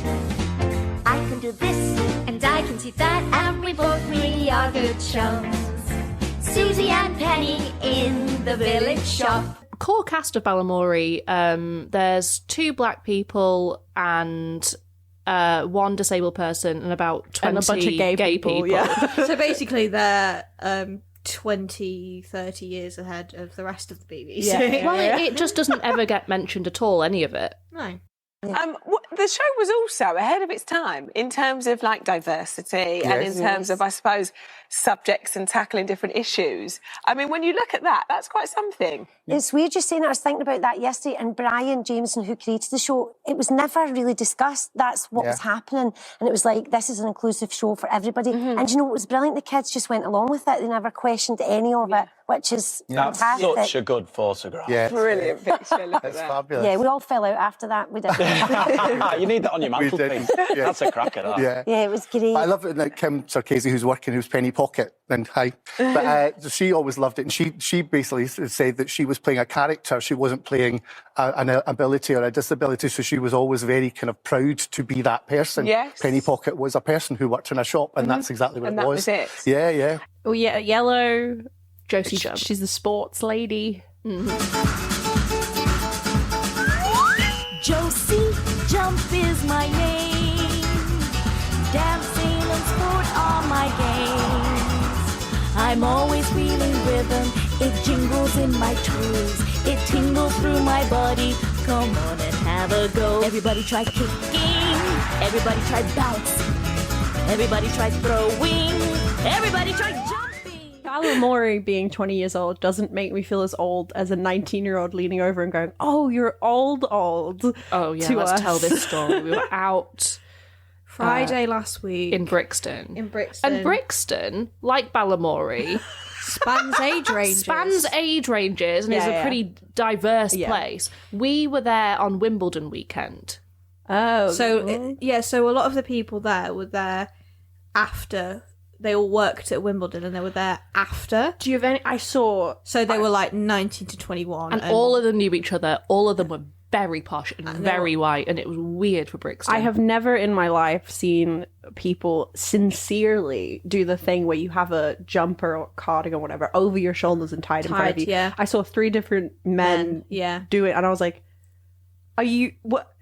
Speaker 17: I can do this, and I can do that, and we both really are good chums. Susie and Penny in the village shop.
Speaker 3: Core cast of Balamory, there's 2 black people and one disabled person and about 20
Speaker 1: and a bunch of gay people. Yeah.
Speaker 2: So basically they're 20, 30 years ahead of the rest of the BBC.
Speaker 3: Yeah. Well, it just doesn't ever get mentioned at all, any of it.
Speaker 2: No.
Speaker 5: The show was also ahead of its time in terms of like diversity and in terms of, I suppose, subjects and tackling different issues. I mean, when you look at that, that's quite something.
Speaker 6: It's weird you're saying that. I was thinking about that yesterday, and Brian Jameson, who created the show, it was never really discussed. That's what was happening. And it was like, this is an inclusive show for everybody. And you know what was brilliant? The kids just went along with it. They never questioned any of it, which is fantastic.
Speaker 15: Such a good photograph.
Speaker 5: Yeah. Brilliant picture. Look at that.
Speaker 8: Fabulous.
Speaker 6: Yeah, we all fell out after that. We did.
Speaker 15: You need that on your mantelpiece. That's a cracker, that.
Speaker 6: Yeah, it was great.
Speaker 8: I love it that Kim Sarkezi, who's Penny Pocket, and but she always loved it, and she basically said that she was playing a character. She wasn't playing an ability or a disability, so she was always very kind of proud to be that person.
Speaker 5: Yes.
Speaker 8: Penny Pocket was a person who worked in a shop, and that's exactly what
Speaker 5: and
Speaker 8: it
Speaker 5: that
Speaker 8: was.
Speaker 5: was it.
Speaker 8: Yeah, yeah.
Speaker 1: Oh yeah, Yellow.
Speaker 3: Josie Jump.
Speaker 1: She's the sports lady.
Speaker 11: Josie Jump is my name. Dancing and sport I'm always feeling rhythm. It jingles in my toes. It tingles through my body. Come on and have a go. Everybody try kicking. Everybody try bouncing. Everybody try throwing. Everybody try jumping.
Speaker 1: Balamory being 20 years old doesn't make me feel as old as a 19-year-old leaning over and going, "Oh, you're old."
Speaker 3: Oh yeah,
Speaker 1: to
Speaker 3: let's
Speaker 1: us.
Speaker 3: tell this story. We were out
Speaker 2: Friday last week
Speaker 3: in Brixton.
Speaker 2: In Brixton.
Speaker 3: And Brixton, like Balamory,
Speaker 2: spans age ranges.
Speaker 3: and is a pretty diverse place. We were there on Wimbledon weekend.
Speaker 1: Oh.
Speaker 2: So so a lot of the people there were there after. They all worked at Wimbledon and they were there after.
Speaker 1: Do you have any? I saw.
Speaker 2: So they were like 19 to 21.
Speaker 3: And all of them knew each other. All of them were very posh and very white, and it was weird for Brixton.
Speaker 1: I have never in my life seen people sincerely do the thing where you have a jumper or cardigan or whatever over your shoulders and tied in front of you.
Speaker 2: Yeah.
Speaker 1: I saw 3 different men do it, and I was like, "Are you what?"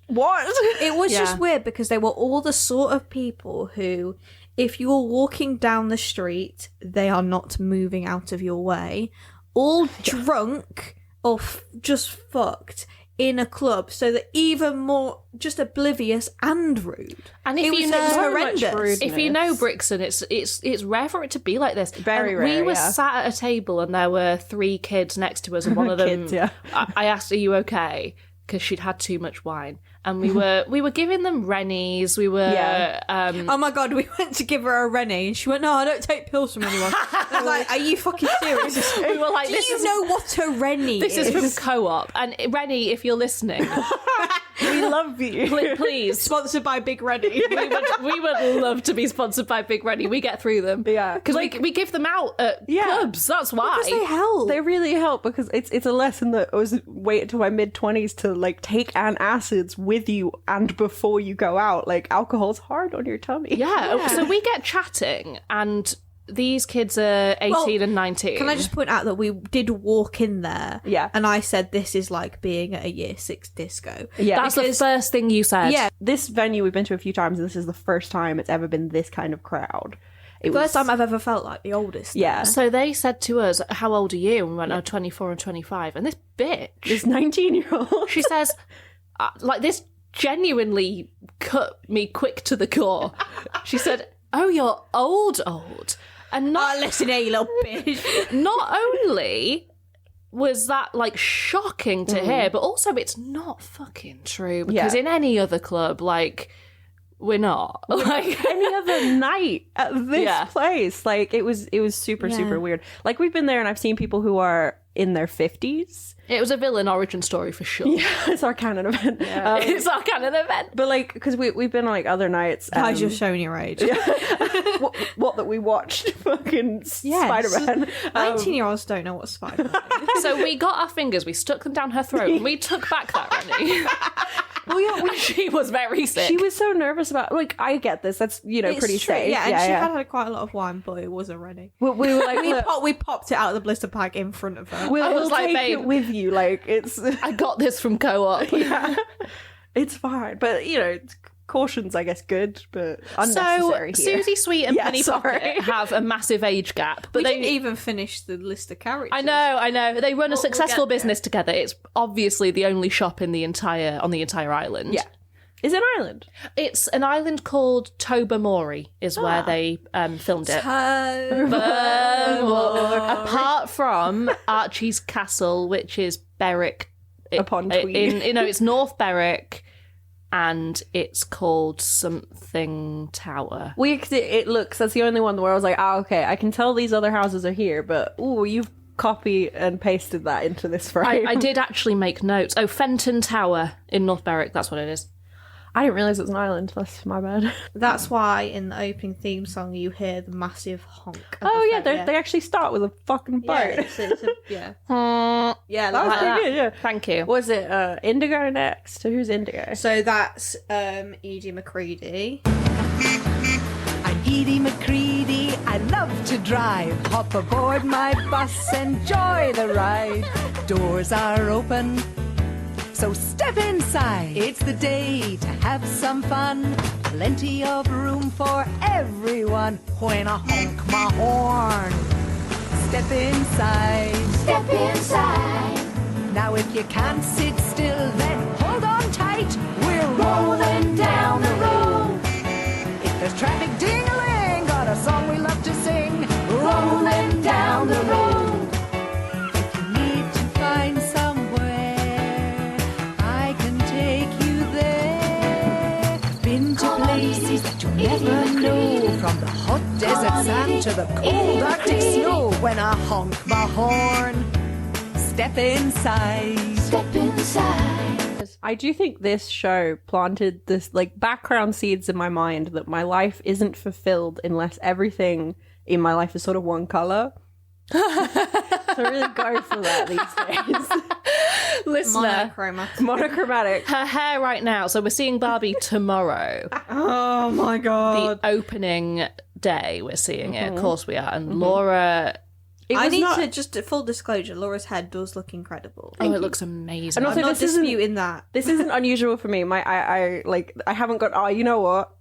Speaker 2: It was just weird because they were all the sort of people who, if you're walking down the street, they are not moving out of your way, all drunk or just fucked in a club, so that even more just oblivious and rude.
Speaker 3: And
Speaker 2: it was horrendous.
Speaker 3: If you know Brixton, it's rare for it to be like this.
Speaker 1: Very
Speaker 3: and
Speaker 1: rare.
Speaker 3: We were sat at a table and there were 3 kids next to us, and one of them,
Speaker 1: Kids,
Speaker 3: I asked, "Are you okay?" Because she'd had too much wine, and we were giving them Rennies. We were,
Speaker 2: oh my god, we went to give her a Rennie, and she went, "No, I don't take pills from anyone." I was like, "Are you fucking serious?"
Speaker 3: We were like,
Speaker 2: "Do you know what a Rennie
Speaker 3: This is from Co-op, and Rennie, if you're listening,
Speaker 1: we love you.
Speaker 3: Please,
Speaker 2: sponsored by Big Rennie.
Speaker 3: we would love to be sponsored by Big Rennie. We get through them, because we give them out at clubs. That's why.
Speaker 2: Because they help.
Speaker 1: They really help, because it's a lesson that I was wait until my mid-20s to like take antacids with you and before you go out. Like, alcohol's hard on your tummy.
Speaker 3: Yeah. So we get chatting, and these kids are 18 and 19.
Speaker 2: Can I just point out that we did walk in there?
Speaker 1: Yeah.
Speaker 2: And I said, "This is like being at a year 6 disco."
Speaker 1: Yeah,
Speaker 3: that's the first thing you said.
Speaker 1: Yeah, this venue we've been to a few times, and this is the first time it's ever been this kind of crowd.
Speaker 2: First time I've ever felt like the oldest.
Speaker 1: Yeah.
Speaker 3: So they said to us, "How old are you?" And we went, "Oh, 24 and 25. And this bitch,
Speaker 1: this 19-year-old,
Speaker 3: she says, like, this genuinely cut me quick to the core. She said, "Oh, you're old." And not
Speaker 2: listen here, you little bitch.
Speaker 3: Not only was that like shocking to hear, but also it's not fucking true, because in any other club, like, we're not. Like
Speaker 1: any other night at this place. Like, it was super, super weird. Like, we've been there and I've seen people who are in their 50s.
Speaker 3: It was a villain origin story for sure.
Speaker 1: Yeah, it's our canon event.
Speaker 3: It's our canon event.
Speaker 1: But like, because we've been on like other nights.
Speaker 2: Guys, you're showing your age.
Speaker 1: what that we watched fucking Spider-Man.
Speaker 2: 19-year-olds don't know what Spider-Man is.
Speaker 3: So we got our fingers, we stuck them down her throat, and we took back that Rennie.
Speaker 1: Well, yeah,
Speaker 3: she was very sick.
Speaker 1: She was so nervous about, like, I get this. That's, it's pretty
Speaker 2: true.
Speaker 1: safe.
Speaker 2: Yeah, and she had quite a lot of wine, but it wasn't ready.
Speaker 1: We were like,
Speaker 2: we popped it out of the blister pack in front of her.
Speaker 1: We'll
Speaker 3: like,
Speaker 1: take
Speaker 3: babe,
Speaker 1: it with you. Like, it's.
Speaker 3: I got this from Co-op.
Speaker 1: Yeah, it's fine. But caution's, I guess, good, but unnecessary.
Speaker 3: So
Speaker 1: here.
Speaker 3: Susie Sweet and Penny Pocket have a massive age gap, but
Speaker 2: they didn't even finish the list of characters.
Speaker 3: I know. They run a successful business together. It's obviously the only shop on the entire island.
Speaker 1: Yeah. Is it an island?
Speaker 3: It's an island called Tobermory, is where they filmed it.
Speaker 2: Tobermory.
Speaker 3: Apart from Archie's Castle, which is Berwick
Speaker 1: upon Tweed.
Speaker 3: It's North Berwick, and it's called something Tower.
Speaker 1: It looks, that's the only one where I was like, okay, I can tell these other houses are here, but you've copy and pasted that into this frame.
Speaker 3: I did actually make notes. Oh, Fenton Tower in North Berwick, that's what it is.
Speaker 1: I didn't realise it was an island. That's my bad.
Speaker 2: That's why in the opening theme song you hear the massive honk.
Speaker 1: Oh yeah, they actually start with a fucking boat.
Speaker 2: Yeah,
Speaker 1: that was pretty good. Yeah,
Speaker 3: thank you.
Speaker 1: Was it Indigo next? Who's Indigo?
Speaker 2: So that's Edie McCready.
Speaker 10: I'm Edie McCready. I love to drive. Hop aboard my bus, enjoy the ride. Doors are open, so step inside. It's the day to have some fun. Plenty of room for everyone when I honk my horn. Step inside.
Speaker 17: Step inside.
Speaker 10: Now if you can't sit still, then hold on tight. We're
Speaker 17: Rolling down the road.
Speaker 10: If there's traffic ding-a-ling, got a song we love to sing.
Speaker 17: Rolling down the road.
Speaker 10: If you need to find somewhere, I can take you there. Been to places that you never know, from the hot desert sand to the cold Arctic snow. When I honk my horn, step inside.
Speaker 17: Step inside.
Speaker 1: I do think this show planted this like background seeds in my mind that my life isn't fulfilled unless everything in my life is sort of one color. So I really go for that these days.
Speaker 3: Listener,
Speaker 1: monochromatic.
Speaker 3: Her hair right now. So we're seeing Barbie tomorrow.
Speaker 2: Oh my god!
Speaker 3: The opening day we're seeing it. Of course we are. And Laura.
Speaker 2: I need to just full disclosure. Laura's head does look incredible.
Speaker 3: Oh, it looks amazing.
Speaker 1: And also,
Speaker 2: I'm not disputing that.
Speaker 1: This isn't unusual for me. I haven't got. Oh, you know what?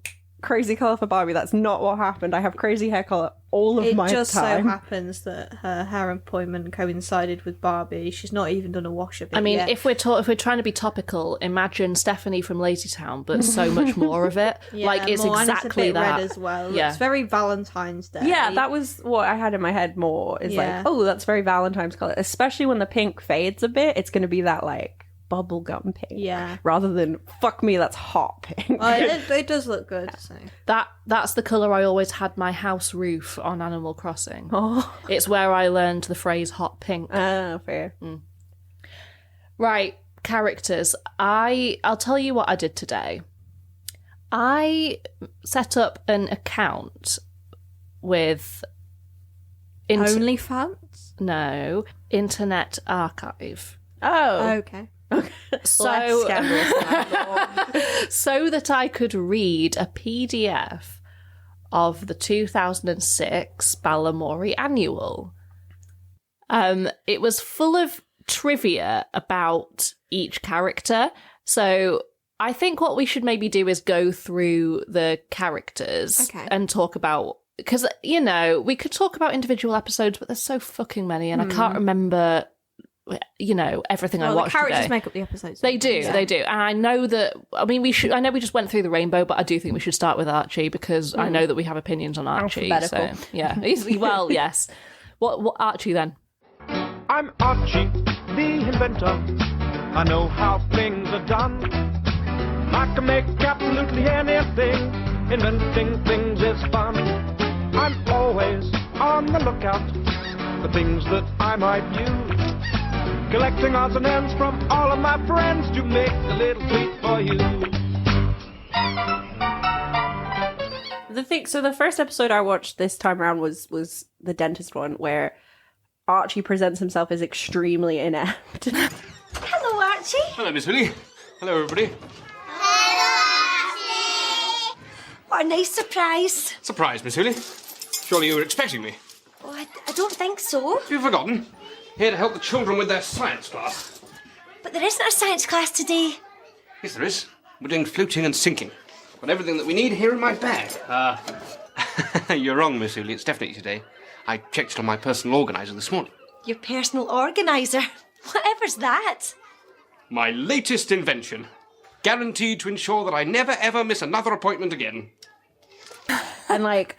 Speaker 1: Crazy color for Barbie. That's not what happened. I have crazy hair color all of my time.
Speaker 2: It just so happens that her hair appointment coincided with Barbie. She's not even done a wash of it.
Speaker 3: I mean,
Speaker 2: yet.
Speaker 3: if we're trying to be topical, imagine Stephanie from Lazytown, but so much more of it.
Speaker 2: Yeah,
Speaker 3: like it's
Speaker 2: more,
Speaker 3: exactly
Speaker 2: and it's a bit
Speaker 3: that
Speaker 2: red as well.
Speaker 3: Yeah.
Speaker 2: It's very Valentine's Day.
Speaker 1: Yeah, that was what I had in my head more. Is
Speaker 2: Yeah.
Speaker 1: like, oh, that's very Valentine's color. Especially when the pink fades a bit, it's going to be that like bubblegum pink.
Speaker 2: Yeah.
Speaker 1: Rather than fuck me, that's hot pink.
Speaker 2: It does look good. So.
Speaker 3: That's the colour I always had my house roof on Animal Crossing.
Speaker 1: Oh.
Speaker 3: It's where I learned the phrase hot pink.
Speaker 1: Ah, fair.
Speaker 3: Right, characters. I'll tell you what I did today. I set up an account with
Speaker 2: OnlyFans?
Speaker 3: No, Internet Archive.
Speaker 1: Oh.
Speaker 2: Okay.
Speaker 3: So,
Speaker 1: Less scandalous.
Speaker 3: so that I could read a PDF of the 2006 Balamory Annual. It was full of trivia about each character. So I think what we should maybe do is go through the characters and talk about... Because, you know, we could talk about individual episodes, but there's so fucking many, and I can't remember... you know, everything I watched
Speaker 2: the characters
Speaker 3: today.
Speaker 2: make up the episodes.
Speaker 3: They do. And I know that, I mean, I know we just went through the rainbow, but I do think we should start with Archie because I know that we have opinions on Archie. So, yeah. Well, yes. What Archie then?
Speaker 9: I'm Archie, the inventor. I know how things are done. I can make absolutely anything. Inventing things is fun. I'm always on the lookout for things that I might use. Collecting odds and ends from all of my friends to make a little treat for you.
Speaker 1: So the first episode I watched this time around was the dentist one, where Archie presents himself as extremely inept.
Speaker 7: Hello, Archie.
Speaker 12: Hello, Miss Willie. Hello, everybody.
Speaker 7: What a nice surprise.
Speaker 12: Surprise, Miss Willie. Surely you were expecting me.
Speaker 7: Oh, I don't think so.
Speaker 12: Have you forgotten? Here to help the children with their science class.
Speaker 7: But there isn't a science class today.
Speaker 12: Yes, there is. We're doing floating and sinking. Got everything that we need here in my bag. You're wrong, Miss Uli. It's definitely today. I checked it on my personal organiser this morning.
Speaker 7: Your personal organiser? Whatever's that?
Speaker 12: My latest invention. Guaranteed to ensure that I never ever miss another appointment again.
Speaker 1: And like,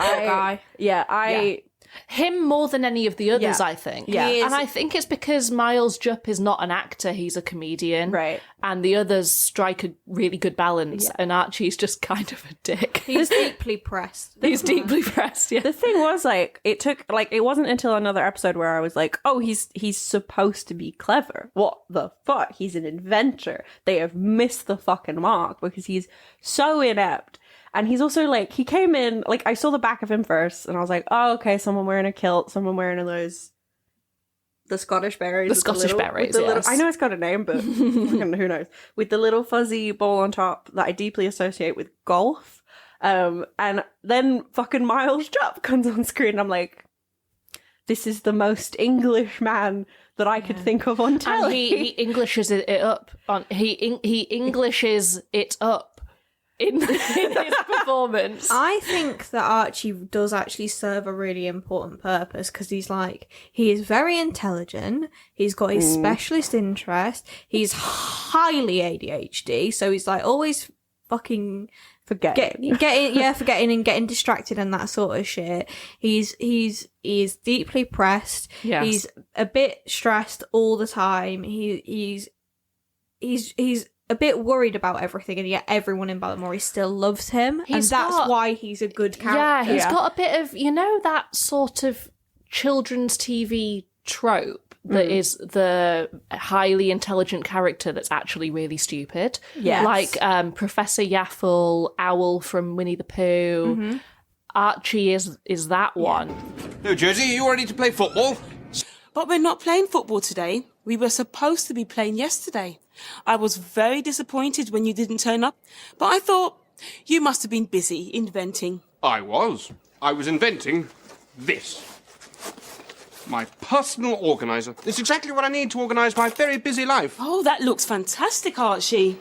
Speaker 3: Him more than any of the others,
Speaker 1: Yeah.
Speaker 3: I think.
Speaker 1: Yeah.
Speaker 3: And I think it's because Miles Jupp is not an actor, he's a comedian.
Speaker 1: Right.
Speaker 3: And the others strike a really good balance, and Archie's just kind of a dick.
Speaker 2: He's deeply pressed.
Speaker 3: He's deeply pressed, yeah.
Speaker 1: The thing was, like, it wasn't until another episode where I was like, oh, he's supposed to be clever. What the fuck? He's an inventor. They have missed the fucking mark because he's so inept. And he's also, like, he came in, like, I saw the back of him first, and I was like, oh, okay, someone wearing a kilt, someone wearing the Scottish berries.
Speaker 3: The Scottish berries, yes.
Speaker 1: I know it's got a name, but fucking who knows? With the little fuzzy ball on top that I deeply associate with golf. And then fucking Miles Jupp comes on screen, and I'm like, this is the most English man that I could think of on telly.
Speaker 3: And he Englishes it up. He Englishes it up. in his performance.
Speaker 2: I think that Archie does actually serve a really important purpose because he is very intelligent. He's got his specialist interest. He's highly ADHD, so he's like always fucking forgetting and getting distracted and that sort of shit. He's deeply pressed.
Speaker 3: Yes.
Speaker 2: He's a bit stressed all the time. He's a bit worried about everything, and yet everyone in Balamory still loves him, and that's why he's a good character.
Speaker 3: Yeah, he's got a bit of, that sort of children's TV trope that is the highly intelligent character that's actually really stupid.
Speaker 1: Yes.
Speaker 3: Like Professor Yaffle, Owl from Winnie the Pooh.
Speaker 2: Mm-hmm.
Speaker 3: Archie is that one.
Speaker 12: No, Josie, are you ready to play football?
Speaker 18: But we're not playing football today. We were supposed to be playing yesterday. I was very disappointed when you didn't turn up, but I thought you must have been busy inventing.
Speaker 12: I was. I was inventing this. My personal organiser. It's exactly what I need to organise my very busy life.
Speaker 18: Oh, that looks fantastic, Archie.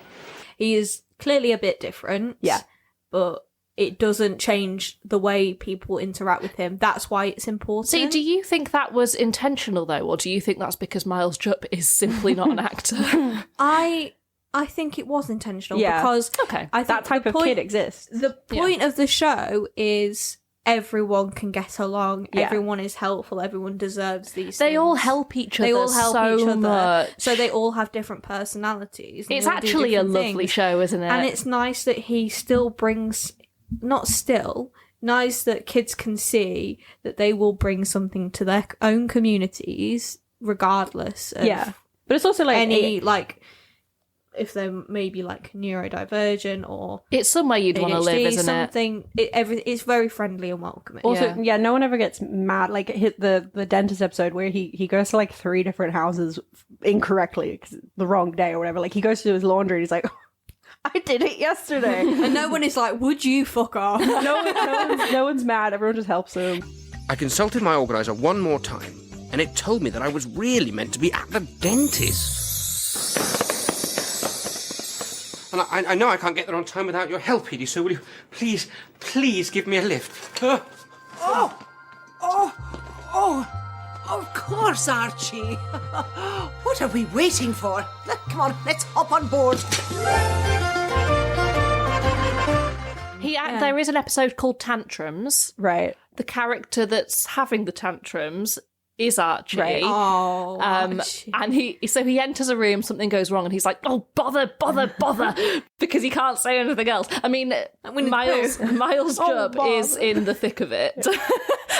Speaker 2: He is clearly a bit different.
Speaker 1: Yeah.
Speaker 2: But it doesn't change the way people interact with him. That's why it's important.
Speaker 3: See, do you think that was intentional, though, or do you think that's because Miles Jupp is simply not an actor?
Speaker 2: I think it was intentional
Speaker 1: Yeah.
Speaker 2: because
Speaker 3: Okay.
Speaker 2: I think
Speaker 1: That type of kid exists.
Speaker 2: The point of the show is everyone can get along,
Speaker 1: Yeah.
Speaker 2: everyone is helpful, everyone deserves these
Speaker 3: They
Speaker 2: things.
Speaker 3: all help each other
Speaker 2: They all help
Speaker 3: so
Speaker 2: each other.
Speaker 3: much.
Speaker 2: So they all have different personalities. and
Speaker 3: It's
Speaker 2: they all do
Speaker 3: actually a
Speaker 2: different
Speaker 3: lovely
Speaker 2: things.
Speaker 3: show, isn't it?
Speaker 2: And it's nice that he still brings, nice that kids can see that they will bring something to their own communities regardless of
Speaker 1: but it's also like
Speaker 2: any if they're maybe like neurodivergent or
Speaker 3: it's somewhere you'd want to live, isn't
Speaker 2: something, it's very friendly and welcoming.
Speaker 1: Also, no one ever gets mad. Like the dentist episode where he goes to like 3 different houses incorrectly because the wrong day or whatever. Like he goes to his laundry and he's like, I did it yesterday.
Speaker 2: And no one is like, would you fuck off?
Speaker 1: no one's mad. Everyone just helps him.
Speaker 12: I consulted my organiser one more time, and it told me that I was really meant to be at the dentist. And I know I can't get there on time without your help, Edie, so will you please give me a lift?
Speaker 19: Of course, Archie. What are we waiting for? Come on, let's hop on board.
Speaker 3: There is an episode called Tantrums.
Speaker 1: Right.
Speaker 3: The character that's having the tantrums is Archie.
Speaker 1: Right.
Speaker 2: Oh, Archie.
Speaker 3: And he enters a room, something goes wrong, and he's like, oh, bother, because he can't say anything else. I mean, Miles Jupp is in the thick of it.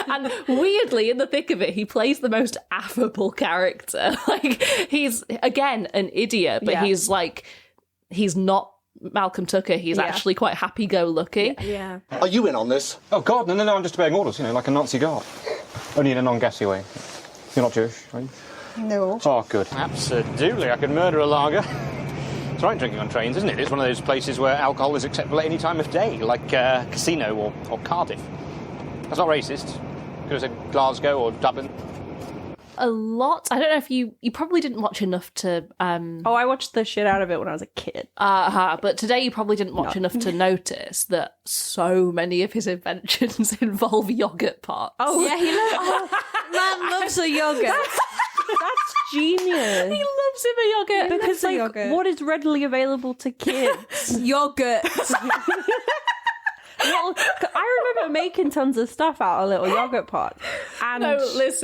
Speaker 3: And weirdly, in the thick of it, he plays the most affable character. Like, he's, again, an idiot, but he's not Malcolm Tucker. He's actually quite happy-go-lucky.
Speaker 2: Yeah.
Speaker 15: Are you in on this?
Speaker 20: Oh, God, no, I'm just obeying orders, like a Nazi guard. Only in a non-gassy way. You're not Jewish, are you?
Speaker 6: No.
Speaker 20: Oh, good. Absolutely, I could murder a lager. It's right drinking on trains, isn't it? It's one of those places where alcohol is acceptable at any time of day, like Casino or Cardiff. That's not racist. Could have said Glasgow or Dublin.
Speaker 3: A lot. I don't know if you probably didn't watch enough to...
Speaker 1: Oh, I watched the shit out of it when I was a kid.
Speaker 3: But today you probably didn't watch enough to notice that so many of his inventions involve yoghurt pots.
Speaker 2: Oh, yeah, man loves a yoghurt.
Speaker 1: That's genius.
Speaker 3: He loves him a yoghurt.
Speaker 1: Because, what is readily available to kids?
Speaker 2: Yogurt.
Speaker 1: Well, I remember making tons of stuff out of little yogurt pots and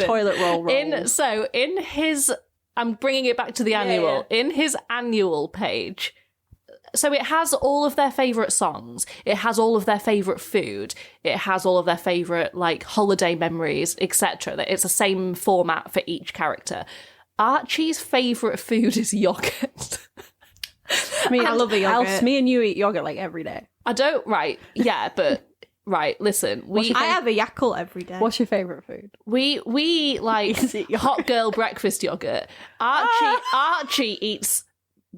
Speaker 1: toilet roll rolls.
Speaker 3: In his, I'm bringing it back to the annual. In his annual page, so it has all of their favourite songs. It has all of their favourite food. It has all of their favourite holiday memories, etc. It's the same format for each character. Archie's favourite food is yogurt.
Speaker 1: I mean, I love the yogurt.
Speaker 3: Else,
Speaker 1: me and you eat yogurt every day.
Speaker 3: I don't. Right? Yeah, but listen.
Speaker 2: I have a Yakult every day.
Speaker 1: What's your favourite food?
Speaker 3: We like hot girl breakfast yogurt. Archie eats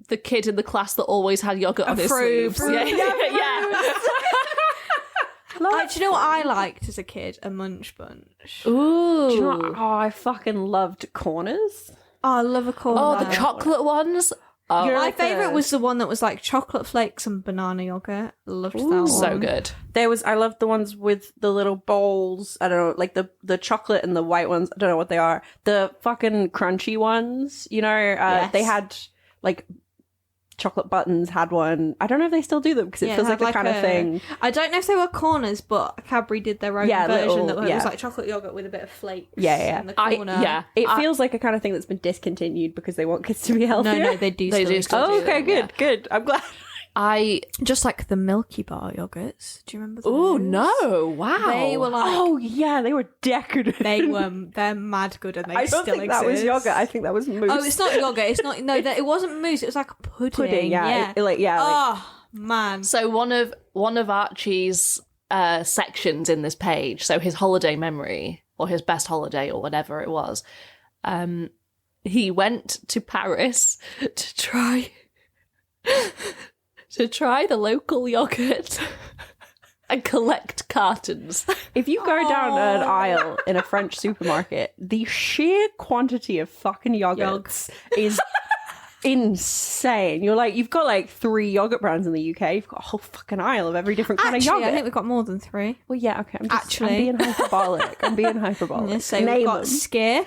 Speaker 3: the kid in the class that always had yogurt on his sleeves. Yeah.
Speaker 2: Do you know what I liked as a kid? A Munch Bunch.
Speaker 3: Ooh.
Speaker 1: Do you know what? Oh, I fucking loved Corners.
Speaker 2: Oh, I love a corner.
Speaker 3: Oh, the chocolate ones.
Speaker 1: You know,
Speaker 2: My
Speaker 1: like
Speaker 2: favourite was the one that was like chocolate flakes and banana yogurt. Loved that one.
Speaker 3: So good.
Speaker 1: I loved the ones with the little bowls. I don't know, like the chocolate and the white ones. I don't know what they are. The fucking crunchy ones. You know, they had like chocolate buttons. Had one. I don't know if they still do them because it feels like the kind of thing.
Speaker 2: I don't know if they were corners, but Cadbury did their own version that was like chocolate yogurt with a bit of flakes. In the corner.
Speaker 1: It feels like a kind of thing that's been discontinued because they want kids to be healthier.
Speaker 2: No, they do. Still do
Speaker 1: okay,
Speaker 2: them,
Speaker 1: good. I'm glad.
Speaker 3: I
Speaker 2: just like the Milky Bar yogurts. Do you remember those?
Speaker 3: Oh no! Wow.
Speaker 2: They were like,
Speaker 1: oh yeah, they were decadent.
Speaker 2: They're mad good, and they
Speaker 1: I
Speaker 2: still
Speaker 1: don't think
Speaker 2: exist.
Speaker 1: that was yogurt. I think that was mousse.
Speaker 2: Oh, it's not yogurt. It's not. No, it wasn't mousse. It was like a pudding.
Speaker 1: Yeah.
Speaker 2: Oh man.
Speaker 3: So one of Archie's sections in this page, so his holiday memory or his best holiday or whatever it was, he went to Paris to try the local yogurt and collect cartons.
Speaker 1: If you go down an aisle in a French supermarket, the sheer quantity of fucking yogurts is insane. You've got like 3 yogurt brands in the UK. You've got a whole fucking aisle of every different kind of yogurt.
Speaker 2: I think we've got more than 3.
Speaker 1: Well, yeah, okay. I'm being hyperbolic.
Speaker 2: So we've got Skier,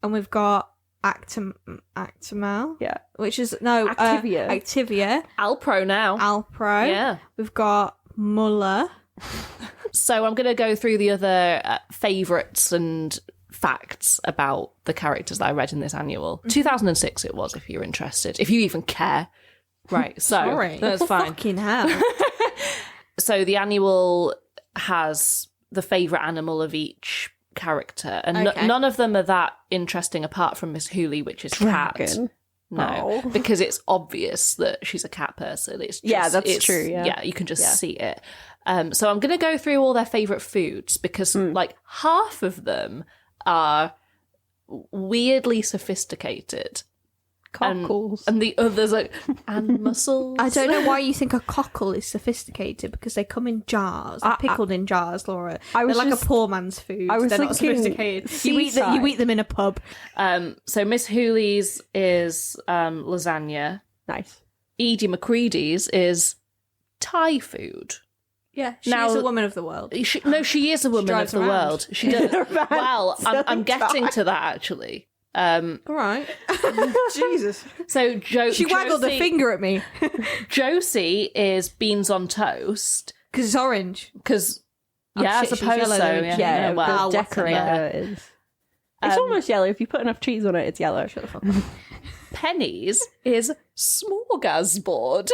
Speaker 2: and we've got Actimel.
Speaker 1: Yeah.
Speaker 2: Which is
Speaker 1: Activia.
Speaker 2: Activia.
Speaker 3: Alpro now.
Speaker 2: Alpro.
Speaker 3: Yeah.
Speaker 2: We've got Muller.
Speaker 3: So I'm going to go through the other favourites and facts about the characters that I read in this annual. 2006 it was, if you're interested. If you even care. Right, so
Speaker 2: Sorry.
Speaker 3: that's fine.
Speaker 2: Fucking hell.
Speaker 3: So the annual has the favourite animal of each character, and none of them are that interesting apart from Miss Hooley, which is cat. No, because it's obvious that she's a cat person. It's just,
Speaker 1: that's true. Yeah,
Speaker 3: you can just see it. So I'm going to go through all their favourite foods because like half of them are weirdly sophisticated.
Speaker 1: Cockles.
Speaker 3: And the others are and mussels.
Speaker 2: I don't know why you think a cockle is sophisticated because they come in jars. They're pickled in jars, Laura. They're like a poor man's food. They're not sophisticated. You eat them in a pub.
Speaker 3: So Miss Hooley's is lasagna.
Speaker 1: Nice.
Speaker 3: Edie McCready's is Thai food.
Speaker 2: Yeah, she's a woman of the world.
Speaker 3: She is a woman of the world. She does. Well, I'm getting to that actually.
Speaker 2: All right. Jesus.
Speaker 3: So
Speaker 2: she waggled a finger at me.
Speaker 3: Josie is beans on toast
Speaker 2: because it's orange.
Speaker 3: Because I suppose so.
Speaker 1: Yeah,
Speaker 3: well,
Speaker 1: the decorator is. It's almost yellow. If you put enough cheese on it, it's yellow. Shut the fuck up.
Speaker 3: Penny's is smorgasbord.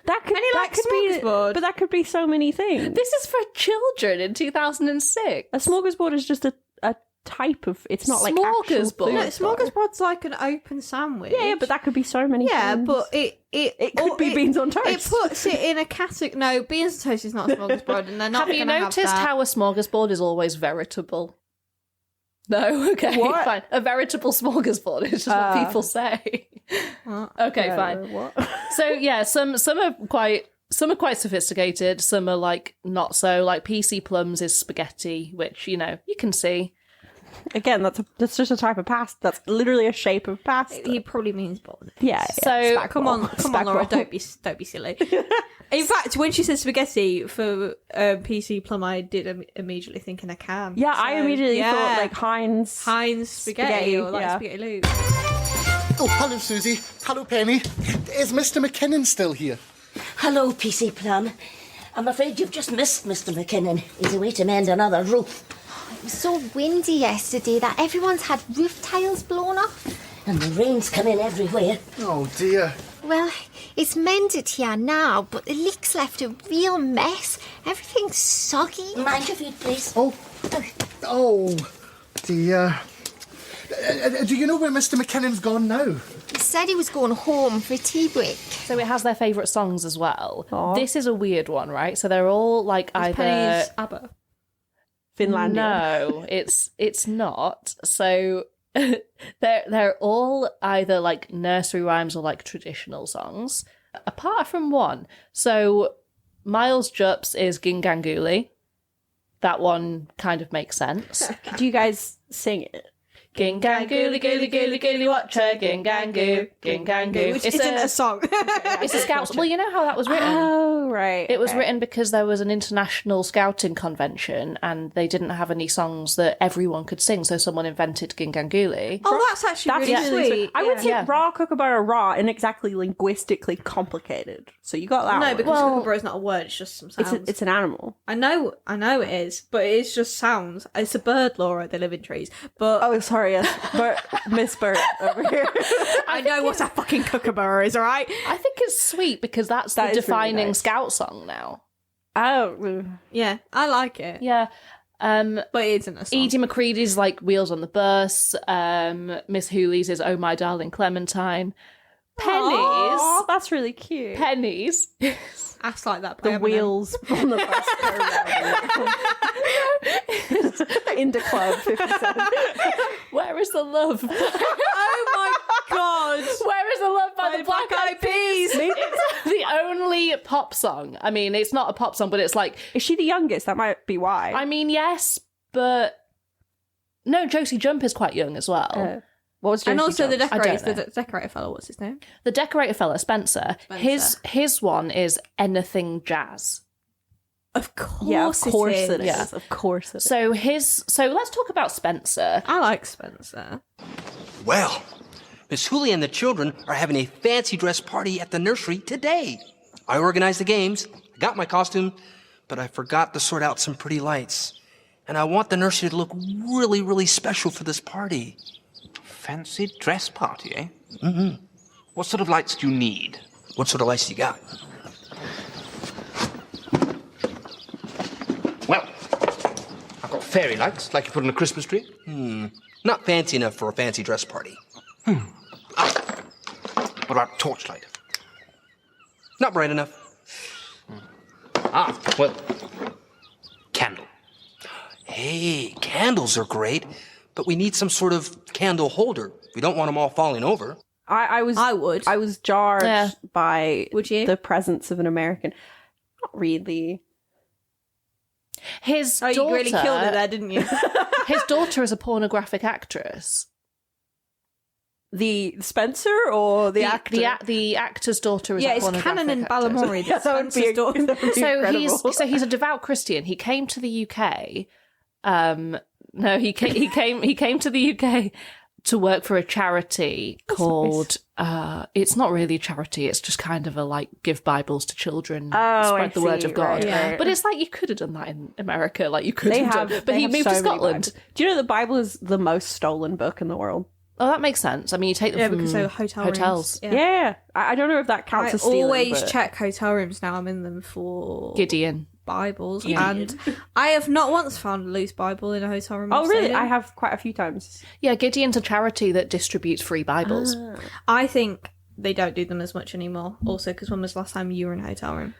Speaker 1: That could be so many things.
Speaker 3: This is for children in 2006.
Speaker 1: A smorgasbord is just a type of. It's not like
Speaker 3: smorgasbord.
Speaker 2: No, smorgasbord's like an open sandwich.
Speaker 1: Yeah, but that could be so many.
Speaker 2: Yeah,
Speaker 1: things.
Speaker 2: but it
Speaker 1: could be beans on toast.
Speaker 2: It puts it in a category. No, beans on toast is not a smorgasbord, and they're not.
Speaker 3: Have you noticed how a smorgasbord is always veritable? No, okay,
Speaker 1: what?
Speaker 3: Fine. A veritable smorgasbord is just what people say. Okay, fine.
Speaker 1: What?
Speaker 3: So yeah, some are quite sophisticated. Some are like not so. Like PC Plums is spaghetti, which you can see.
Speaker 1: Again, that's just a type of pasta. That's literally a shape of pasta.
Speaker 2: He probably means bolognese.
Speaker 1: Yeah.
Speaker 3: So
Speaker 2: come on, Laura, don't be silly. In fact, when she said spaghetti for PC Plum, I did immediately think in a can.
Speaker 1: Yeah, so, I immediately thought like Heinz
Speaker 2: spaghetti or like spaghetti Luke.
Speaker 8: Oh, hello, Susie. Hello, Penny. Is Mr. McKinnon still here?
Speaker 21: Hello, PC Plum. I'm afraid you've just missed Mr. McKinnon. He's away to mend another roof.
Speaker 4: It was so windy yesterday that everyone's had roof tiles blown off.
Speaker 21: And the rain's coming everywhere.
Speaker 8: Oh, dear.
Speaker 4: Well, it's mended here now, but the leaks left a real mess. Everything's soggy.
Speaker 21: Mind your feet, please.
Speaker 8: Oh, dear. Do you know where Mr. McKinnon's gone now?
Speaker 4: He said he was going home for a tea break.
Speaker 3: So it has their favourite songs as well. Aww. This is a weird one, right? So they're all like either
Speaker 2: Penny's ABBA.
Speaker 1: Finlandia.
Speaker 3: No, it's not. So they're all either like nursery rhymes or like traditional songs, apart from one. So Miles Jupp's is Ginganguli. That one kind of makes sense.
Speaker 1: Could you guys sing it?
Speaker 3: Gingangooli, gooli, gooli, gooli, watcher, Gingangoo, Gingangoo.
Speaker 2: Which isn't a song.
Speaker 3: It's a Scouts. Well, you know how that was written.
Speaker 1: Oh, right.
Speaker 3: It was written because there was an international scouting convention and they didn't have any songs that everyone could sing, so someone invented Gingangooli.
Speaker 2: Oh, that's actually really sweet.
Speaker 1: I would say
Speaker 3: Yeah.
Speaker 1: raw kookaburra raw and exactly linguistically complicated. So you got that
Speaker 2: No,
Speaker 1: one.
Speaker 2: because kookaburra is not a word, it's just some sounds.
Speaker 1: It's an animal.
Speaker 2: I know it is, but it's just sounds. It's a bird, Laura. They live in trees. But
Speaker 1: oh, sorry, yes, Miss Bird over here.
Speaker 2: I know what a fucking kookaburra is. All right.
Speaker 3: I think it's sweet because that's
Speaker 1: That
Speaker 3: the
Speaker 1: is really
Speaker 3: defining
Speaker 1: nice.
Speaker 3: Scout song now.
Speaker 1: Oh,
Speaker 2: yeah, I like it.
Speaker 3: Yeah.
Speaker 2: But it isn't a song.
Speaker 3: Edie McCready's like Wheels on the Bus. Miss Hooley's is Oh My Darling Clementine. Pennies.
Speaker 1: Aw, that's really cute.
Speaker 3: Pennies.
Speaker 2: Acts like that.
Speaker 1: The wheels on the bus go round. Into club 57.
Speaker 3: Where is the love?
Speaker 2: Oh my god!
Speaker 3: Where is the love by the Black Eyed Peas? It's the only pop song. I mean, it's not a pop song, but it's like...
Speaker 1: Is she the youngest? That might be why.
Speaker 3: I mean, yes, but... No, Josie Jump is quite young as well.
Speaker 1: What was Josie
Speaker 2: and also
Speaker 1: Jump?
Speaker 2: the decorator fellow, what's his name?
Speaker 3: The decorator fella, Spencer. His one is Anything Jazz.
Speaker 2: Of course,
Speaker 1: Yeah, of course it is.
Speaker 3: Yeah.
Speaker 1: Of course it is.
Speaker 3: So let's talk about Spencer.
Speaker 2: I like Spencer.
Speaker 16: Well, Miss Hooley and the children are having a fancy dress party at the nursery today. I organized the games, I got my costume, but I forgot to sort out some pretty lights. And I want the nursery to look really, really special for this party.
Speaker 12: Fancy dress party, eh?
Speaker 16: Mm-hmm.
Speaker 12: What sort of lights do you need?
Speaker 16: What sort of lights do you got?
Speaker 12: Well, I've got fairy lights, like you put on a Christmas tree.
Speaker 16: Not fancy enough for a fancy dress party.
Speaker 12: What about torchlight?
Speaker 16: Not bright enough.
Speaker 12: Well, candle.
Speaker 16: Hey, candles are great, but we need some sort of candle holder. We don't want them all falling over.
Speaker 1: I was jarred by the presence of an American. Not really.
Speaker 3: His
Speaker 2: you
Speaker 3: daughter...
Speaker 2: really killed it there, didn't you?
Speaker 3: His daughter is a pornographic actress.
Speaker 1: The Spencer or the actor?
Speaker 3: The actor's daughter is
Speaker 2: Yeah,
Speaker 3: a
Speaker 2: it's
Speaker 3: pornographic
Speaker 2: canon in
Speaker 3: actress.
Speaker 2: Balamory that
Speaker 1: That would be
Speaker 2: Spencer's daughter.
Speaker 1: that would be incredible.
Speaker 3: So he's a devout Christian. He came to the UK. He came to the UK to work for a charity called it's not really a charity, it's just kind of a like give Bibles to children, spread the word of God.
Speaker 1: Right.
Speaker 3: But it's like you could have done that in America, like you could
Speaker 1: They
Speaker 3: have
Speaker 1: have,
Speaker 3: done. But
Speaker 1: they
Speaker 3: he
Speaker 1: have
Speaker 3: moved
Speaker 1: so
Speaker 3: to
Speaker 1: many
Speaker 3: Scotland.
Speaker 1: Bibles. Do you know the Bible is the most stolen book in the world?
Speaker 3: Oh, that makes sense. I mean, you take them from
Speaker 2: because they're hotel
Speaker 3: hotels.
Speaker 2: rooms.
Speaker 1: Yeah. I don't know if that counts
Speaker 2: I
Speaker 1: as stealing.
Speaker 2: always
Speaker 1: but...
Speaker 2: check hotel rooms now. I'm in them for
Speaker 3: Gideon.
Speaker 2: Bibles, and I have not once found a loose Bible in a hotel room.
Speaker 1: Oh,
Speaker 2: I've
Speaker 1: really?
Speaker 2: stayed in.
Speaker 1: I have quite a few times.
Speaker 3: Yeah, Gideon's a charity that distributes free Bibles.
Speaker 2: I think they don't do them as much anymore. Also, because when was the last time you were in a hotel room?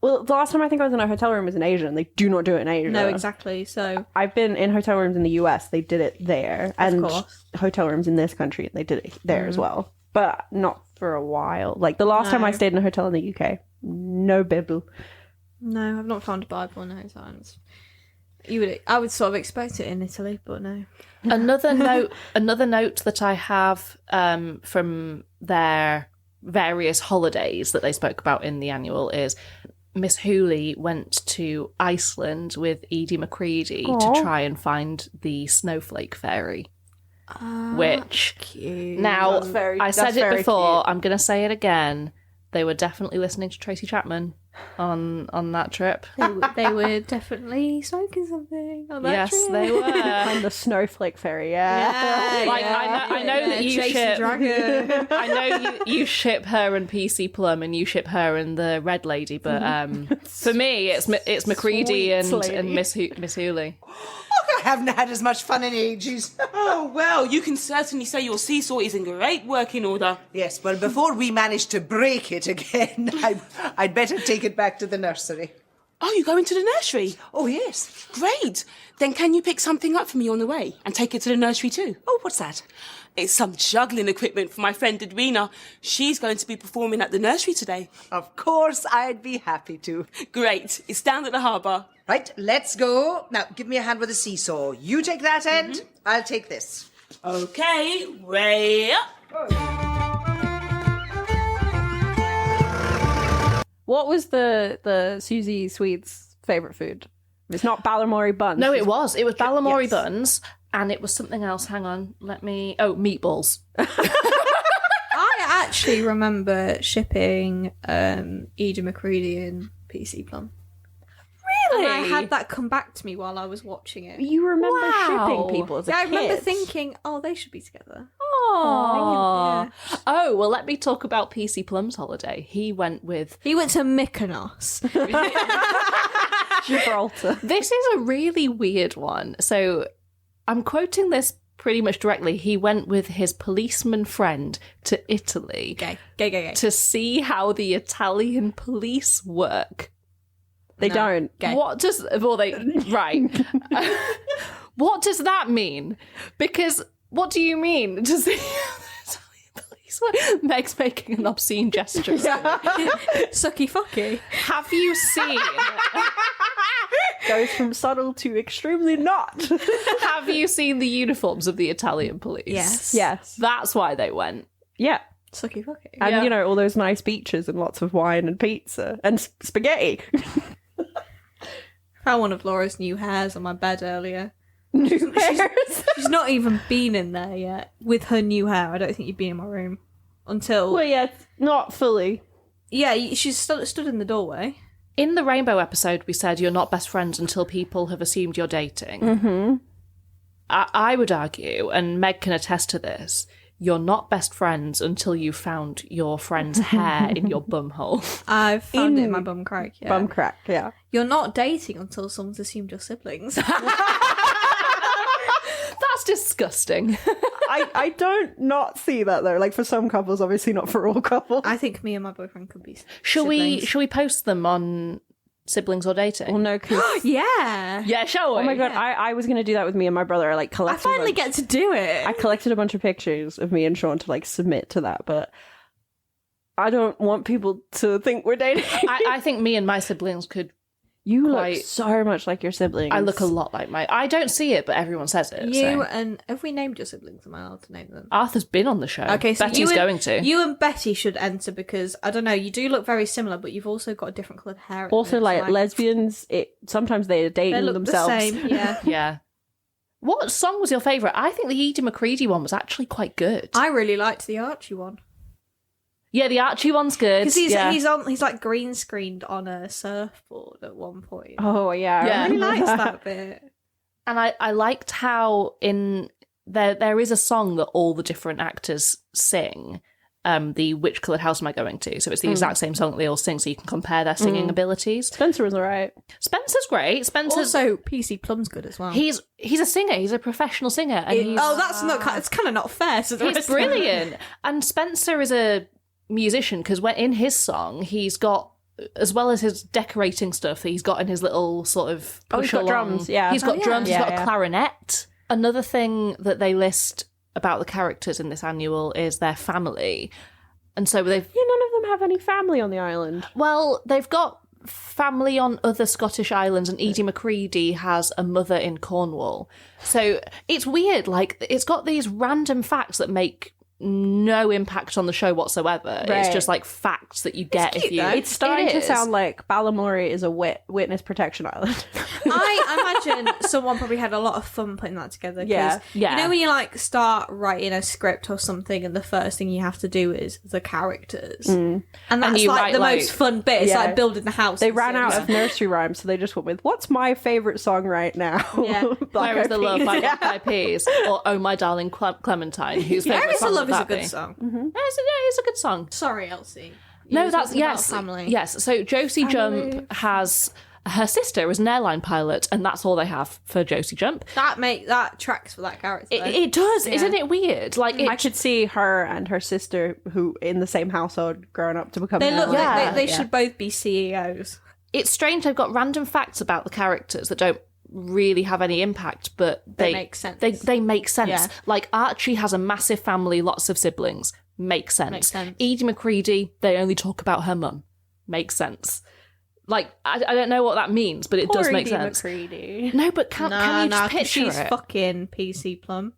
Speaker 1: Well, the last time I think I was in a hotel room was in Asia, and they do not do it in Asia.
Speaker 2: No, exactly. So
Speaker 1: I've been in hotel rooms in the US. They did it there, and
Speaker 2: course.
Speaker 1: hotel rooms in this country, they did it there as well, but not for a while. Like the last time I stayed in a hotel in the UK, no Bible.
Speaker 2: no, I've not found a Bible in those times. I would sort of expect it in Italy, but no.
Speaker 3: Another note that I have from their various holidays that they spoke about in the annual is Miss Hooley went to Iceland with Edie McCready to try and find the snowflake fairy. Which
Speaker 2: cute.
Speaker 3: Now I said it before,
Speaker 1: cute.
Speaker 3: I'm going to say it again. They were definitely listening to Tracy Chapman on that trip.
Speaker 2: They were definitely smoking something on that
Speaker 3: Yes,
Speaker 2: trip.
Speaker 3: they were.
Speaker 1: And the snowflake fairy, yeah.
Speaker 3: Like I know that you
Speaker 2: Chase the
Speaker 3: ship.
Speaker 2: dragon.
Speaker 3: I know you ship her and PC Plum, and you ship her and the Red Lady. But for me, it's McCready and Miss Hooley.
Speaker 19: I haven't had as much fun in ages.
Speaker 18: Oh, well, you can certainly say your seesaw is in great working order.
Speaker 19: Yes, well, before we manage to break it again, I'd better take it back to the nursery.
Speaker 18: Oh, you going to the nursery?
Speaker 19: Oh, yes.
Speaker 18: Great. Then can you pick something up for me on the way and take it to the nursery too?
Speaker 19: Oh, what's that?
Speaker 18: It's some juggling equipment for my friend Edwina. She's going to be performing at the nursery today.
Speaker 19: Of course, I'd be happy to.
Speaker 18: Great. It's down at the harbour.
Speaker 19: Right, let's go. Now, give me a hand with the seesaw. You take that end, I'll take this.
Speaker 18: Okay, way up.
Speaker 1: What was the Susie Sweet's favourite food? It's not Balamory buns.
Speaker 3: No, it was. It was Balamory buns, and it was something else. Hang on, meatballs.
Speaker 2: I actually remember shipping Eda McCready and PC Plum.
Speaker 1: Really?
Speaker 2: And I had that come back to me while I was watching it.
Speaker 1: You remember shipping people as a
Speaker 2: Yeah, I remember
Speaker 1: kid?
Speaker 2: thinking, oh, they should be together.
Speaker 3: Oh, oh, well, let me talk about PC Plum's holiday. He went to
Speaker 2: Mykonos.
Speaker 1: Gibraltar.
Speaker 3: This is a really weird one. So I'm quoting this pretty much directly. He went with his policeman friend to Italy to see how the Italian police work.
Speaker 1: They don't.
Speaker 3: What does right? What does that mean? Because what do you mean? Does the Italian police work? Meg's making an obscene gesture.
Speaker 2: Sucky fucky.
Speaker 3: Have you seen?
Speaker 1: Goes from subtle to extremely not.
Speaker 3: Have you seen the uniforms of the Italian police?
Speaker 1: Yes.
Speaker 3: That's why they went.
Speaker 1: Yeah.
Speaker 2: Sucky fucky.
Speaker 1: And, all those nice beaches and lots of wine and pizza and spaghetti.
Speaker 2: Found one of Laura's new hairs on my bed earlier.
Speaker 1: New hairs?
Speaker 2: She's not even been in there yet with her new hair. I don't think you'd been in my room until...
Speaker 1: Well, yeah, not fully.
Speaker 2: Yeah, she's stood in the doorway.
Speaker 3: In the Rainbow episode, we said you're not best friends until people have assumed you're dating.
Speaker 1: Mm-hmm.
Speaker 3: I would argue, and Meg can attest to this, you're not best friends until you found your friend's hair in your bumhole.
Speaker 2: I've found it in my bum crack, yeah.
Speaker 1: Bum crack, yeah.
Speaker 2: You're not dating until someone's assumed your siblings.
Speaker 3: That's disgusting.
Speaker 1: I don't not see that, though. Like, for some couples, obviously not for all couples.
Speaker 2: I think me and my boyfriend could be
Speaker 3: Shall we post them on Siblings or Dating?
Speaker 1: Well, no, because...
Speaker 2: yeah.
Speaker 3: Yeah, shall we?
Speaker 1: Oh my god, I was going to do that with me and my brother. I
Speaker 2: I finally get to do it.
Speaker 1: I collected a bunch of pictures of me and Sean to, submit to that, but I don't want people to think we're dating.
Speaker 3: I think me and my siblings could...
Speaker 1: You look so much like your siblings.
Speaker 3: I look a lot like my... I don't see it, but everyone says it.
Speaker 2: And have we named your siblings? Am I allowed to name them?
Speaker 3: Arthur's been on the show.
Speaker 2: Okay, so
Speaker 3: Betty's going to.
Speaker 2: You and Betty should enter because, I don't know, you do look very similar, but you've also got a different coloured hair.
Speaker 1: Also, lesbians, sometimes they're dating
Speaker 2: they look
Speaker 1: themselves.
Speaker 2: The same, yeah.
Speaker 3: Yeah. What song was your favourite? I think the Eda McCready one was actually quite good.
Speaker 2: I really liked the Archie one.
Speaker 3: Yeah, the Archie one's good.
Speaker 2: Because he's like green screened on a surfboard at one point.
Speaker 1: Oh yeah,
Speaker 2: I really liked that bit.
Speaker 3: And I liked how in there is a song that all the different actors sing. The Which Coloured House Am I Going To? So it's the exact same song that they all sing, so you can compare their singing abilities.
Speaker 1: Spencer was alright.
Speaker 3: Spencer's great. Spencer's
Speaker 2: also PC Plum's good as well.
Speaker 3: He's a singer. He's a professional singer. And
Speaker 2: It's kind of not fair. So
Speaker 3: he's brilliant. And Spencer is a musician because in his song he's got, as well as his decorating stuff that he's got in his little sort of
Speaker 1: he's got drums. Yeah,
Speaker 3: he's got drums. He's got a clarinet. Another thing that they list about the characters in this annual is their family, and so they've
Speaker 1: none of them have any family on the island.
Speaker 3: Well, they've got family on other Scottish islands, and Eda McCready has a mother in Cornwall. So it's weird. Like, it's got these random facts that make no impact on the show whatsoever.
Speaker 1: Right.
Speaker 3: It's just like facts that you get if you...
Speaker 1: It's starting to sound like Balamory is a witness protection island.
Speaker 2: I imagine someone probably had a lot of fun putting that together.
Speaker 1: Yeah.
Speaker 2: You know when you start writing a script or something and the first thing you have to do is the characters. And that's
Speaker 3: you
Speaker 2: like
Speaker 3: write,
Speaker 2: the most fun bit. It's like building the house.
Speaker 1: They ran out of nursery rhymes, so they just went with, what's my favourite song right now?
Speaker 2: Yeah.
Speaker 3: Where is the Love by Black Eyed Peas? Or Oh My Darling Clementine, whose favourite
Speaker 2: Where is the
Speaker 3: song
Speaker 2: Love
Speaker 3: would
Speaker 2: is a
Speaker 3: that
Speaker 2: good
Speaker 3: be?
Speaker 2: song.
Speaker 1: Mm-hmm.
Speaker 3: It's a good song.
Speaker 2: Sorry, Elsie.
Speaker 3: No, that's
Speaker 2: family.
Speaker 3: Yes. So Josie Jump has her sister is an airline pilot, and that's all they have for Josie Jump.
Speaker 2: That tracks for that character.
Speaker 3: It does, isn't it weird? Like
Speaker 1: I could see her and her sister, who in the same household, growing up to become.
Speaker 2: They look like they should both be CEOs.
Speaker 3: It's strange. They've got random facts about the characters that don't really have any impact, but they
Speaker 2: make sense.
Speaker 3: They make sense.
Speaker 2: Yeah.
Speaker 3: Like Archie has a massive family, lots of siblings. Makes sense.
Speaker 2: Makes sense.
Speaker 3: Eda McCready, they only talk about her mum. Makes sense. Like, I don't know what that means, but it does make sense.
Speaker 1: McCready.
Speaker 3: No, but can you just picture
Speaker 2: she's
Speaker 3: it?
Speaker 2: fucking PC Plum.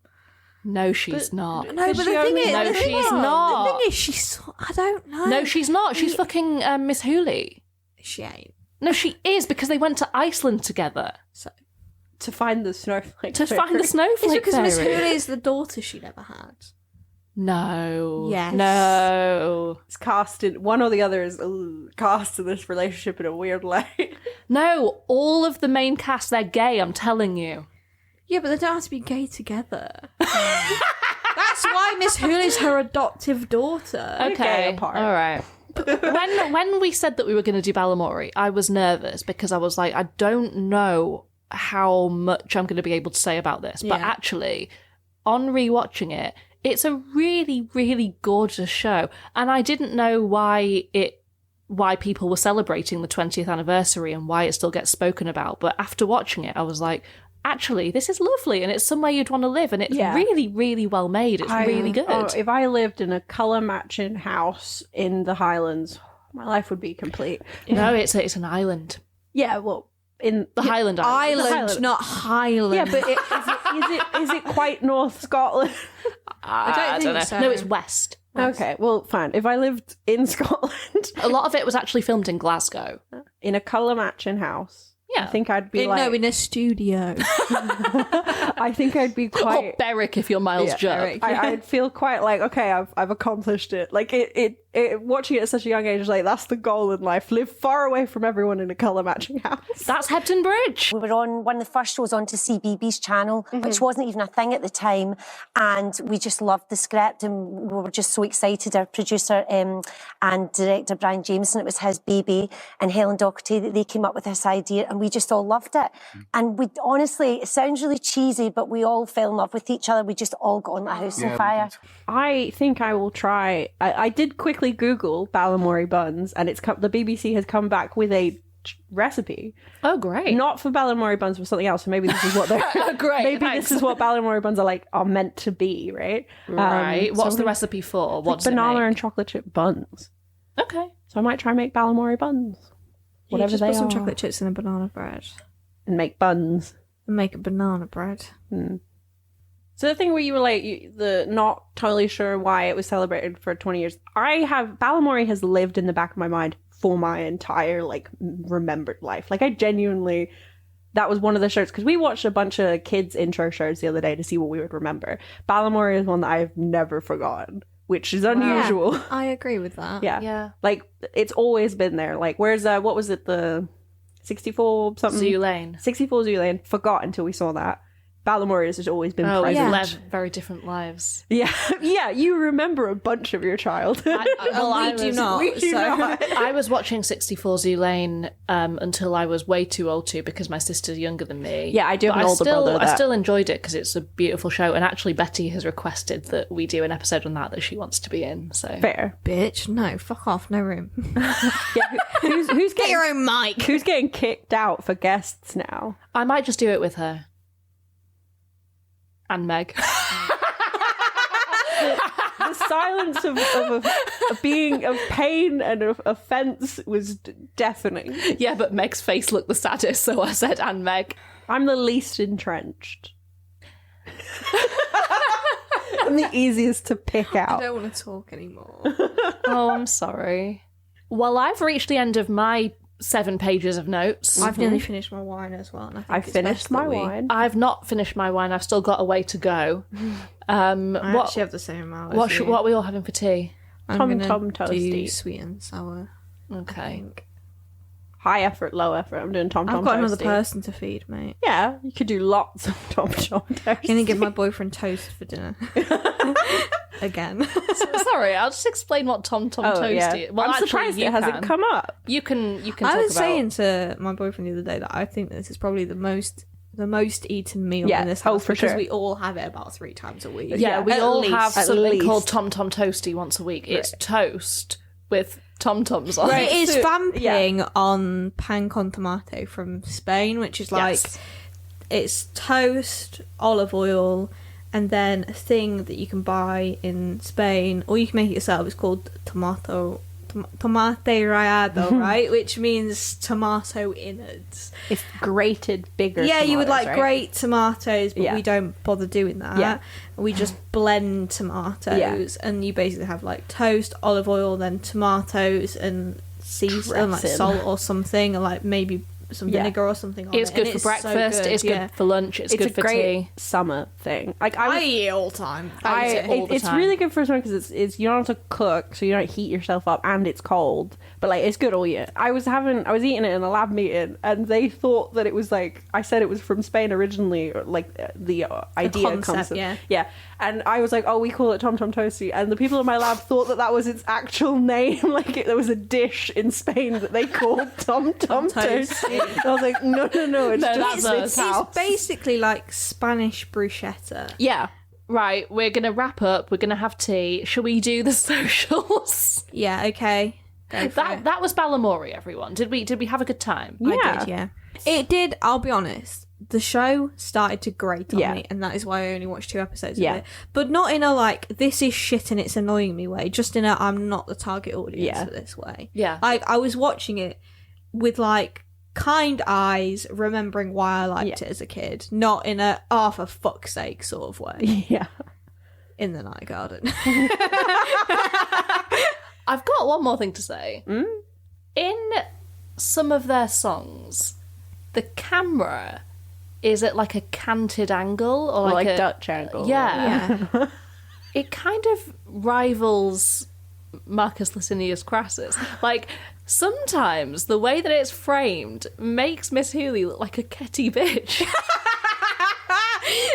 Speaker 3: No, she's not.
Speaker 2: No, but the thing is,
Speaker 3: no, she's not.
Speaker 2: The thing is, she's. I don't know.
Speaker 3: No, she's not. She's fucking Miss Hooley.
Speaker 2: She ain't.
Speaker 3: No, she is, because they went to Iceland together.
Speaker 2: So
Speaker 1: to find the snowflake.
Speaker 3: To find the snowflake.
Speaker 2: It's because Miss
Speaker 3: fairy.
Speaker 2: Hooley is the daughter she never had.
Speaker 3: No.
Speaker 2: Yes.
Speaker 3: No.
Speaker 1: It's cast in one or the other is cast in this relationship in a weird light.
Speaker 3: No, all of the main cast, they're gay, I'm telling you.
Speaker 2: Yeah, but they don't have to be gay together. That's why Miss Hooley's her adoptive daughter.
Speaker 3: Okay, all right. when we said that we were going to do Balamory, I was nervous because I was like, I don't know how much I'm going to be able to say about this. But
Speaker 2: Yeah.
Speaker 3: actually, on rewatching it, it's a really, really gorgeous show. And I didn't know why people were celebrating the 20th anniversary and why it still gets spoken about. But after watching it, I was like, actually, this is lovely and it's somewhere you'd want to live. And it's really, really well made. It's really good.
Speaker 1: Oh, if I lived in a colour matching house in the Highlands, my life would be complete.
Speaker 3: No, it's an island.
Speaker 1: Yeah, well, in
Speaker 3: the Highland
Speaker 2: Island, not Highland.
Speaker 1: Yeah, but is it quite North Scotland?
Speaker 3: I don't know.
Speaker 2: so.
Speaker 3: No, it's west.
Speaker 1: Okay, well, fine. If I lived in Scotland,
Speaker 3: a lot of it was actually filmed in Glasgow,
Speaker 1: in a colour matching house.
Speaker 3: Yeah,
Speaker 1: I think I'd be
Speaker 2: in a studio.
Speaker 1: I think I'd be quite
Speaker 3: or Berwick if you're Miles Judd.
Speaker 1: I'd feel quite like, okay, I've accomplished it. Like it watching it at such a young age, like that's the goal in life. Live far away from everyone in a colour matching house.
Speaker 3: That's Hebden Bridge.
Speaker 6: We were on one of the first shows onto CBeebies channel, which wasn't even a thing at the time, and we just loved the script and we were just so excited. Our producer and director Brian Jameson, it was his baby, and Helen Doherty, that they came up with this idea, and we just all loved it. And we honestly, it sounds really cheesy, but we all fell in love with each other. We just all got on the house on fire.
Speaker 1: I think I will try. I did quickly Google Balamory buns, and the BBC has come back with a recipe.
Speaker 3: Oh, great!
Speaker 1: Not for Balamory buns, for something else. So maybe this is what they're.
Speaker 3: Great.
Speaker 1: Maybe
Speaker 3: Thanks.
Speaker 1: this is what Balamory buns are meant to be, right?
Speaker 3: Right. What's
Speaker 1: so
Speaker 3: the recipe for? What does
Speaker 1: banana
Speaker 3: it make?
Speaker 1: and chocolate chip buns.
Speaker 3: Okay.
Speaker 1: So I might try and make Balamory buns, whatever
Speaker 2: just
Speaker 1: they
Speaker 2: put some
Speaker 1: are,
Speaker 2: chocolate chips in a banana bread
Speaker 1: and make buns.
Speaker 2: and make a banana bread.
Speaker 1: So the thing where you were like, not totally sure why it was celebrated for 20 years. Balamory has lived in the back of my mind for my entire, remembered life. Like, I genuinely, that was one of the shows, because we watched a bunch of kids' intro shows the other day to see what we would remember. Balamory is one that I've never forgotten, which is unusual.
Speaker 2: Yeah, I agree with that.
Speaker 1: Yeah. Like, it's always been there. Like, where's, what was it, the 64 something?
Speaker 3: Zoo Lane.
Speaker 1: 64 Zoo Lane. Forgot until we saw that. Balamory has just always been
Speaker 3: we
Speaker 1: present.
Speaker 3: live very different lives.
Speaker 1: Yeah, you remember a bunch of your childhood.
Speaker 2: We do not.
Speaker 3: I was watching 64 Zoo Lane until I was way too old to, because my sister's younger than me.
Speaker 1: Yeah, I do have an older brother.
Speaker 3: I still enjoyed it because it's a beautiful show, and actually Betty has requested that we do an episode on that she wants to be in. So
Speaker 1: fair,
Speaker 2: bitch. No, fuck off. No room.
Speaker 1: Who's
Speaker 2: Get
Speaker 1: getting
Speaker 2: your own mic?
Speaker 1: Who's getting kicked out for guests now?
Speaker 3: I might just do it with her. And Meg.
Speaker 1: The silence of being of pain and of offence was deafening.
Speaker 3: Yeah, but Meg's face looked the saddest, so I said, and Meg.
Speaker 1: I'm the least entrenched. I'm the easiest to pick out.
Speaker 2: I don't want to talk anymore.
Speaker 3: Oh, I'm sorry. Well, I've reached the end of my 7 pages of notes.
Speaker 2: I've nearly finished my wine as well. And
Speaker 1: I've finished my wine.
Speaker 3: I've not finished my wine. I've still got a way to go.
Speaker 2: I actually have the same amount.
Speaker 3: What are we all having for tea?
Speaker 2: I'm
Speaker 1: Tom
Speaker 2: gonna
Speaker 1: Tom
Speaker 2: do
Speaker 1: toasty.
Speaker 2: sweet and sour.
Speaker 3: Okay.
Speaker 1: High effort, low effort. I'm doing Tom Tom
Speaker 2: I've got
Speaker 1: toasty.
Speaker 2: another person to feed, mate.
Speaker 1: Yeah, you could do lots of Tom Tom toasty.
Speaker 2: I'm gonna give my boyfriend toast for dinner. Again.
Speaker 3: Sorry, I'll just explain what Tom Tom toasty is. Well,
Speaker 1: I'm
Speaker 3: actually,
Speaker 1: surprised
Speaker 3: you
Speaker 1: it hasn't come up.
Speaker 3: You can talk
Speaker 2: I was
Speaker 3: about...
Speaker 2: saying to my boyfriend the other day that I think this is probably the most eaten meal in this house,
Speaker 1: for
Speaker 2: because
Speaker 1: sure.
Speaker 2: we all have it about 3 times a week.
Speaker 3: Yeah, we
Speaker 1: at
Speaker 3: all
Speaker 1: least.
Speaker 3: have
Speaker 1: At
Speaker 3: something
Speaker 1: least.
Speaker 3: called Tom Tom Toasty once a week. It's toast with Tom Toms on
Speaker 2: It is
Speaker 1: So-
Speaker 2: vamping on pan con tomato from Spain, which is like it's toast, olive oil, and then a thing that you can buy in Spain, or you can make it yourself. It's called tomato tomate rallado, right? Which means tomato innards.
Speaker 1: It's grated bigger.
Speaker 2: Yeah, you would
Speaker 1: tomatoes,
Speaker 2: like
Speaker 1: right?
Speaker 2: grate tomatoes, but we don't bother doing that.
Speaker 1: Yeah.
Speaker 2: We just blend tomatoes, and you basically have like toast, olive oil, then tomatoes, and season, like
Speaker 1: Dressing.
Speaker 2: salt or something, or like maybe some vinegar or something on
Speaker 3: It's
Speaker 2: it.
Speaker 3: good
Speaker 2: And
Speaker 3: for
Speaker 2: so
Speaker 3: breakfast.
Speaker 2: good,
Speaker 3: It's good for lunch. It's good
Speaker 1: a
Speaker 3: for
Speaker 1: great
Speaker 3: tea.
Speaker 1: summer thing. Like
Speaker 2: I eat it all the time. I eat it all the
Speaker 1: it's
Speaker 2: time.
Speaker 1: really good for summer because it's you don't have to cook, so you don't heat yourself up, and it's cold. But like it's good all year. I was eating it in a lab meeting, and they thought that it was like I said it was from Spain originally, or like the idea
Speaker 2: concept,
Speaker 1: comes. Yeah. And I was like, oh, we call it Tom Tom Toasty, and the people in my lab thought that was its actual name. Like there was a dish in Spain that they called Tom Tom Toasty. I was like, no, it's
Speaker 2: It's basically like Spanish bruschetta.
Speaker 3: Yeah. Right, we're going to wrap up. We're going to have tea. Shall we do the socials?
Speaker 2: Yeah, okay.
Speaker 3: That was Balamory, everyone. Did we have a good time?
Speaker 2: I did, yeah. It did, I'll be honest. The show started to grate on me, and that is why I only watched 2 episodes of it. But not in a like, this is shit and it's annoying me way, just in a I'm not the target audience for this way.
Speaker 3: Yeah.
Speaker 2: Like, I was watching it with like kind eyes, remembering why I liked it as a kid, not in a for fuck's sake sort of way.
Speaker 1: Yeah.
Speaker 2: In the night garden.
Speaker 3: I've got one more thing to say. In some of their songs, the camera is at like a canted angle or like a
Speaker 1: Dutch angle.
Speaker 3: Yeah. It kind of rivals Marcus Licinius Crassus. Like sometimes the way that it's framed makes Miss Hooley look like a ketty bitch.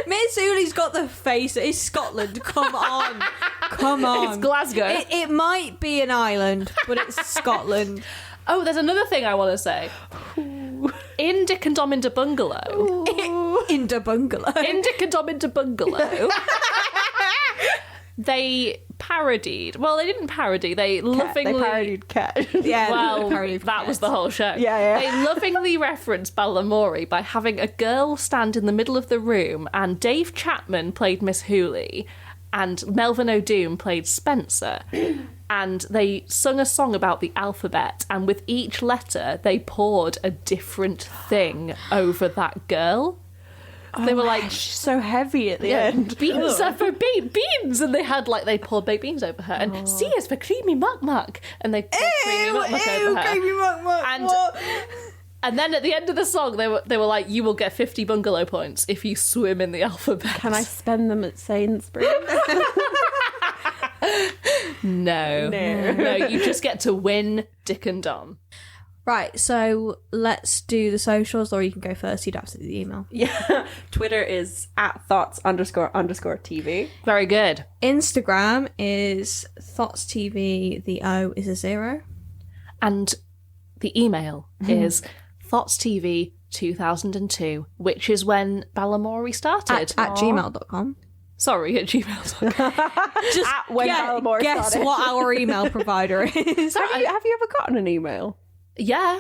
Speaker 2: Miss Hooley's got the face. It's Scotland. Come on. Come on.
Speaker 3: It's Glasgow.
Speaker 2: It might be an island, but it's Scotland.
Speaker 3: Oh, there's another thing I want to say. In Dick and Dom in the Bungalow.
Speaker 2: In the Bungalow.
Speaker 3: In Dick and Dom in the Bungalow. They parodied. Well, they didn't parody. They lovingly.
Speaker 1: They parodied Cat.
Speaker 2: Yeah,
Speaker 3: well, that was the whole show.
Speaker 1: Yeah.
Speaker 3: They lovingly referenced Balamory by having a girl stand in the middle of the room, and Dave Chapman played Miss Hooley, and Melvin O'Doon played Spencer. And they sung a song about the alphabet, and with each letter, they poured a different thing over that girl. They were like,
Speaker 1: she's so heavy at the end.
Speaker 3: Beans are for beans, and they poured baked beans over her. And C is for creamy muck muck, and they poured creamy muck muck over her.
Speaker 2: Creamy muck muck.
Speaker 3: And then at the end of the song, they were like, "You will get 50 bungalow points if you swim in the alphabet."
Speaker 1: Can I spend them at Sainsbury's?
Speaker 3: No, you just get to win Dick and Dom.
Speaker 2: Right, so let's do the socials, or you can go first. You'd have to do the email.
Speaker 1: Yeah. Twitter is @thoughts__TV.
Speaker 3: Very good.
Speaker 2: Instagram is ThoughtsTV. The O is a 0.
Speaker 3: And the email is thoughtstv2002, which is when Balamory started.
Speaker 2: At gmail.com.
Speaker 3: Sorry, at gmail.com.
Speaker 2: Just guess what our email provider is.
Speaker 1: Have you ever gotten an email?
Speaker 3: Yeah.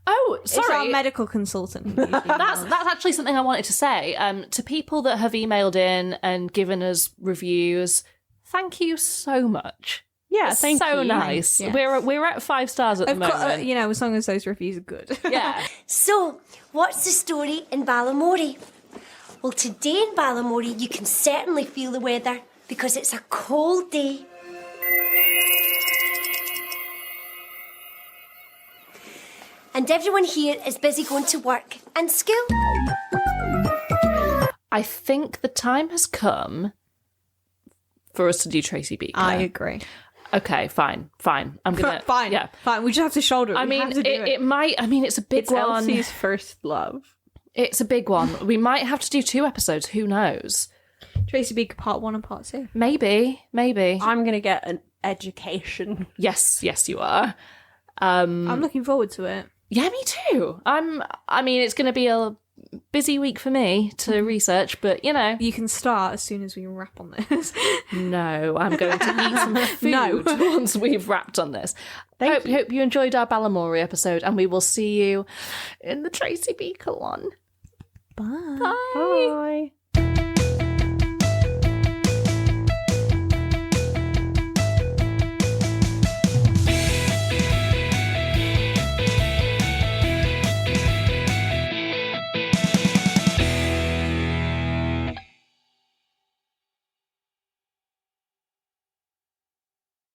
Speaker 1: Oh,
Speaker 2: It's
Speaker 3: sorry.
Speaker 2: our medical consultant.
Speaker 3: That's actually something I wanted to say. To people that have emailed in and given us reviews, thank you so much.
Speaker 1: Yeah,
Speaker 3: It's
Speaker 1: thank
Speaker 3: so
Speaker 1: you.
Speaker 3: nice.
Speaker 2: Yes.
Speaker 3: We're at 5 stars at the moment.
Speaker 2: As long as those reviews are good.
Speaker 3: Yeah.
Speaker 7: So, what's the story in Balamory? Well, today in Balamory, you can certainly feel the weather because it's a cold day. And everyone here is busy going to work and school.
Speaker 3: I think the time has come for us to do Tracy Beaker.
Speaker 2: I agree.
Speaker 3: Okay, fine. I'm gonna
Speaker 2: Fine.
Speaker 3: Yeah,
Speaker 2: fine. We just have to shoulder it.
Speaker 3: I
Speaker 2: We
Speaker 3: mean,
Speaker 2: have to do
Speaker 3: it might. I mean, it's a big
Speaker 1: It's
Speaker 3: one.
Speaker 1: Elsie's first love.
Speaker 3: It's a big one. We might have to do 2 episodes. Who knows?
Speaker 2: Tracy Beaker part 1 and part 2.
Speaker 3: Maybe.
Speaker 1: I'm gonna get an education.
Speaker 3: Yes, you are.
Speaker 2: I'm looking forward to it.
Speaker 3: Yeah, me too. I mean, it's going to be a busy week for me to research, but you know,
Speaker 2: you can start as soon as we wrap on this.
Speaker 3: No, I'm going to eat some food
Speaker 2: No.
Speaker 3: once we've wrapped on this. Hope you enjoyed our Balamory episode, and we will see you in the Tracy Beaker one.
Speaker 2: Bye.
Speaker 1: Bye.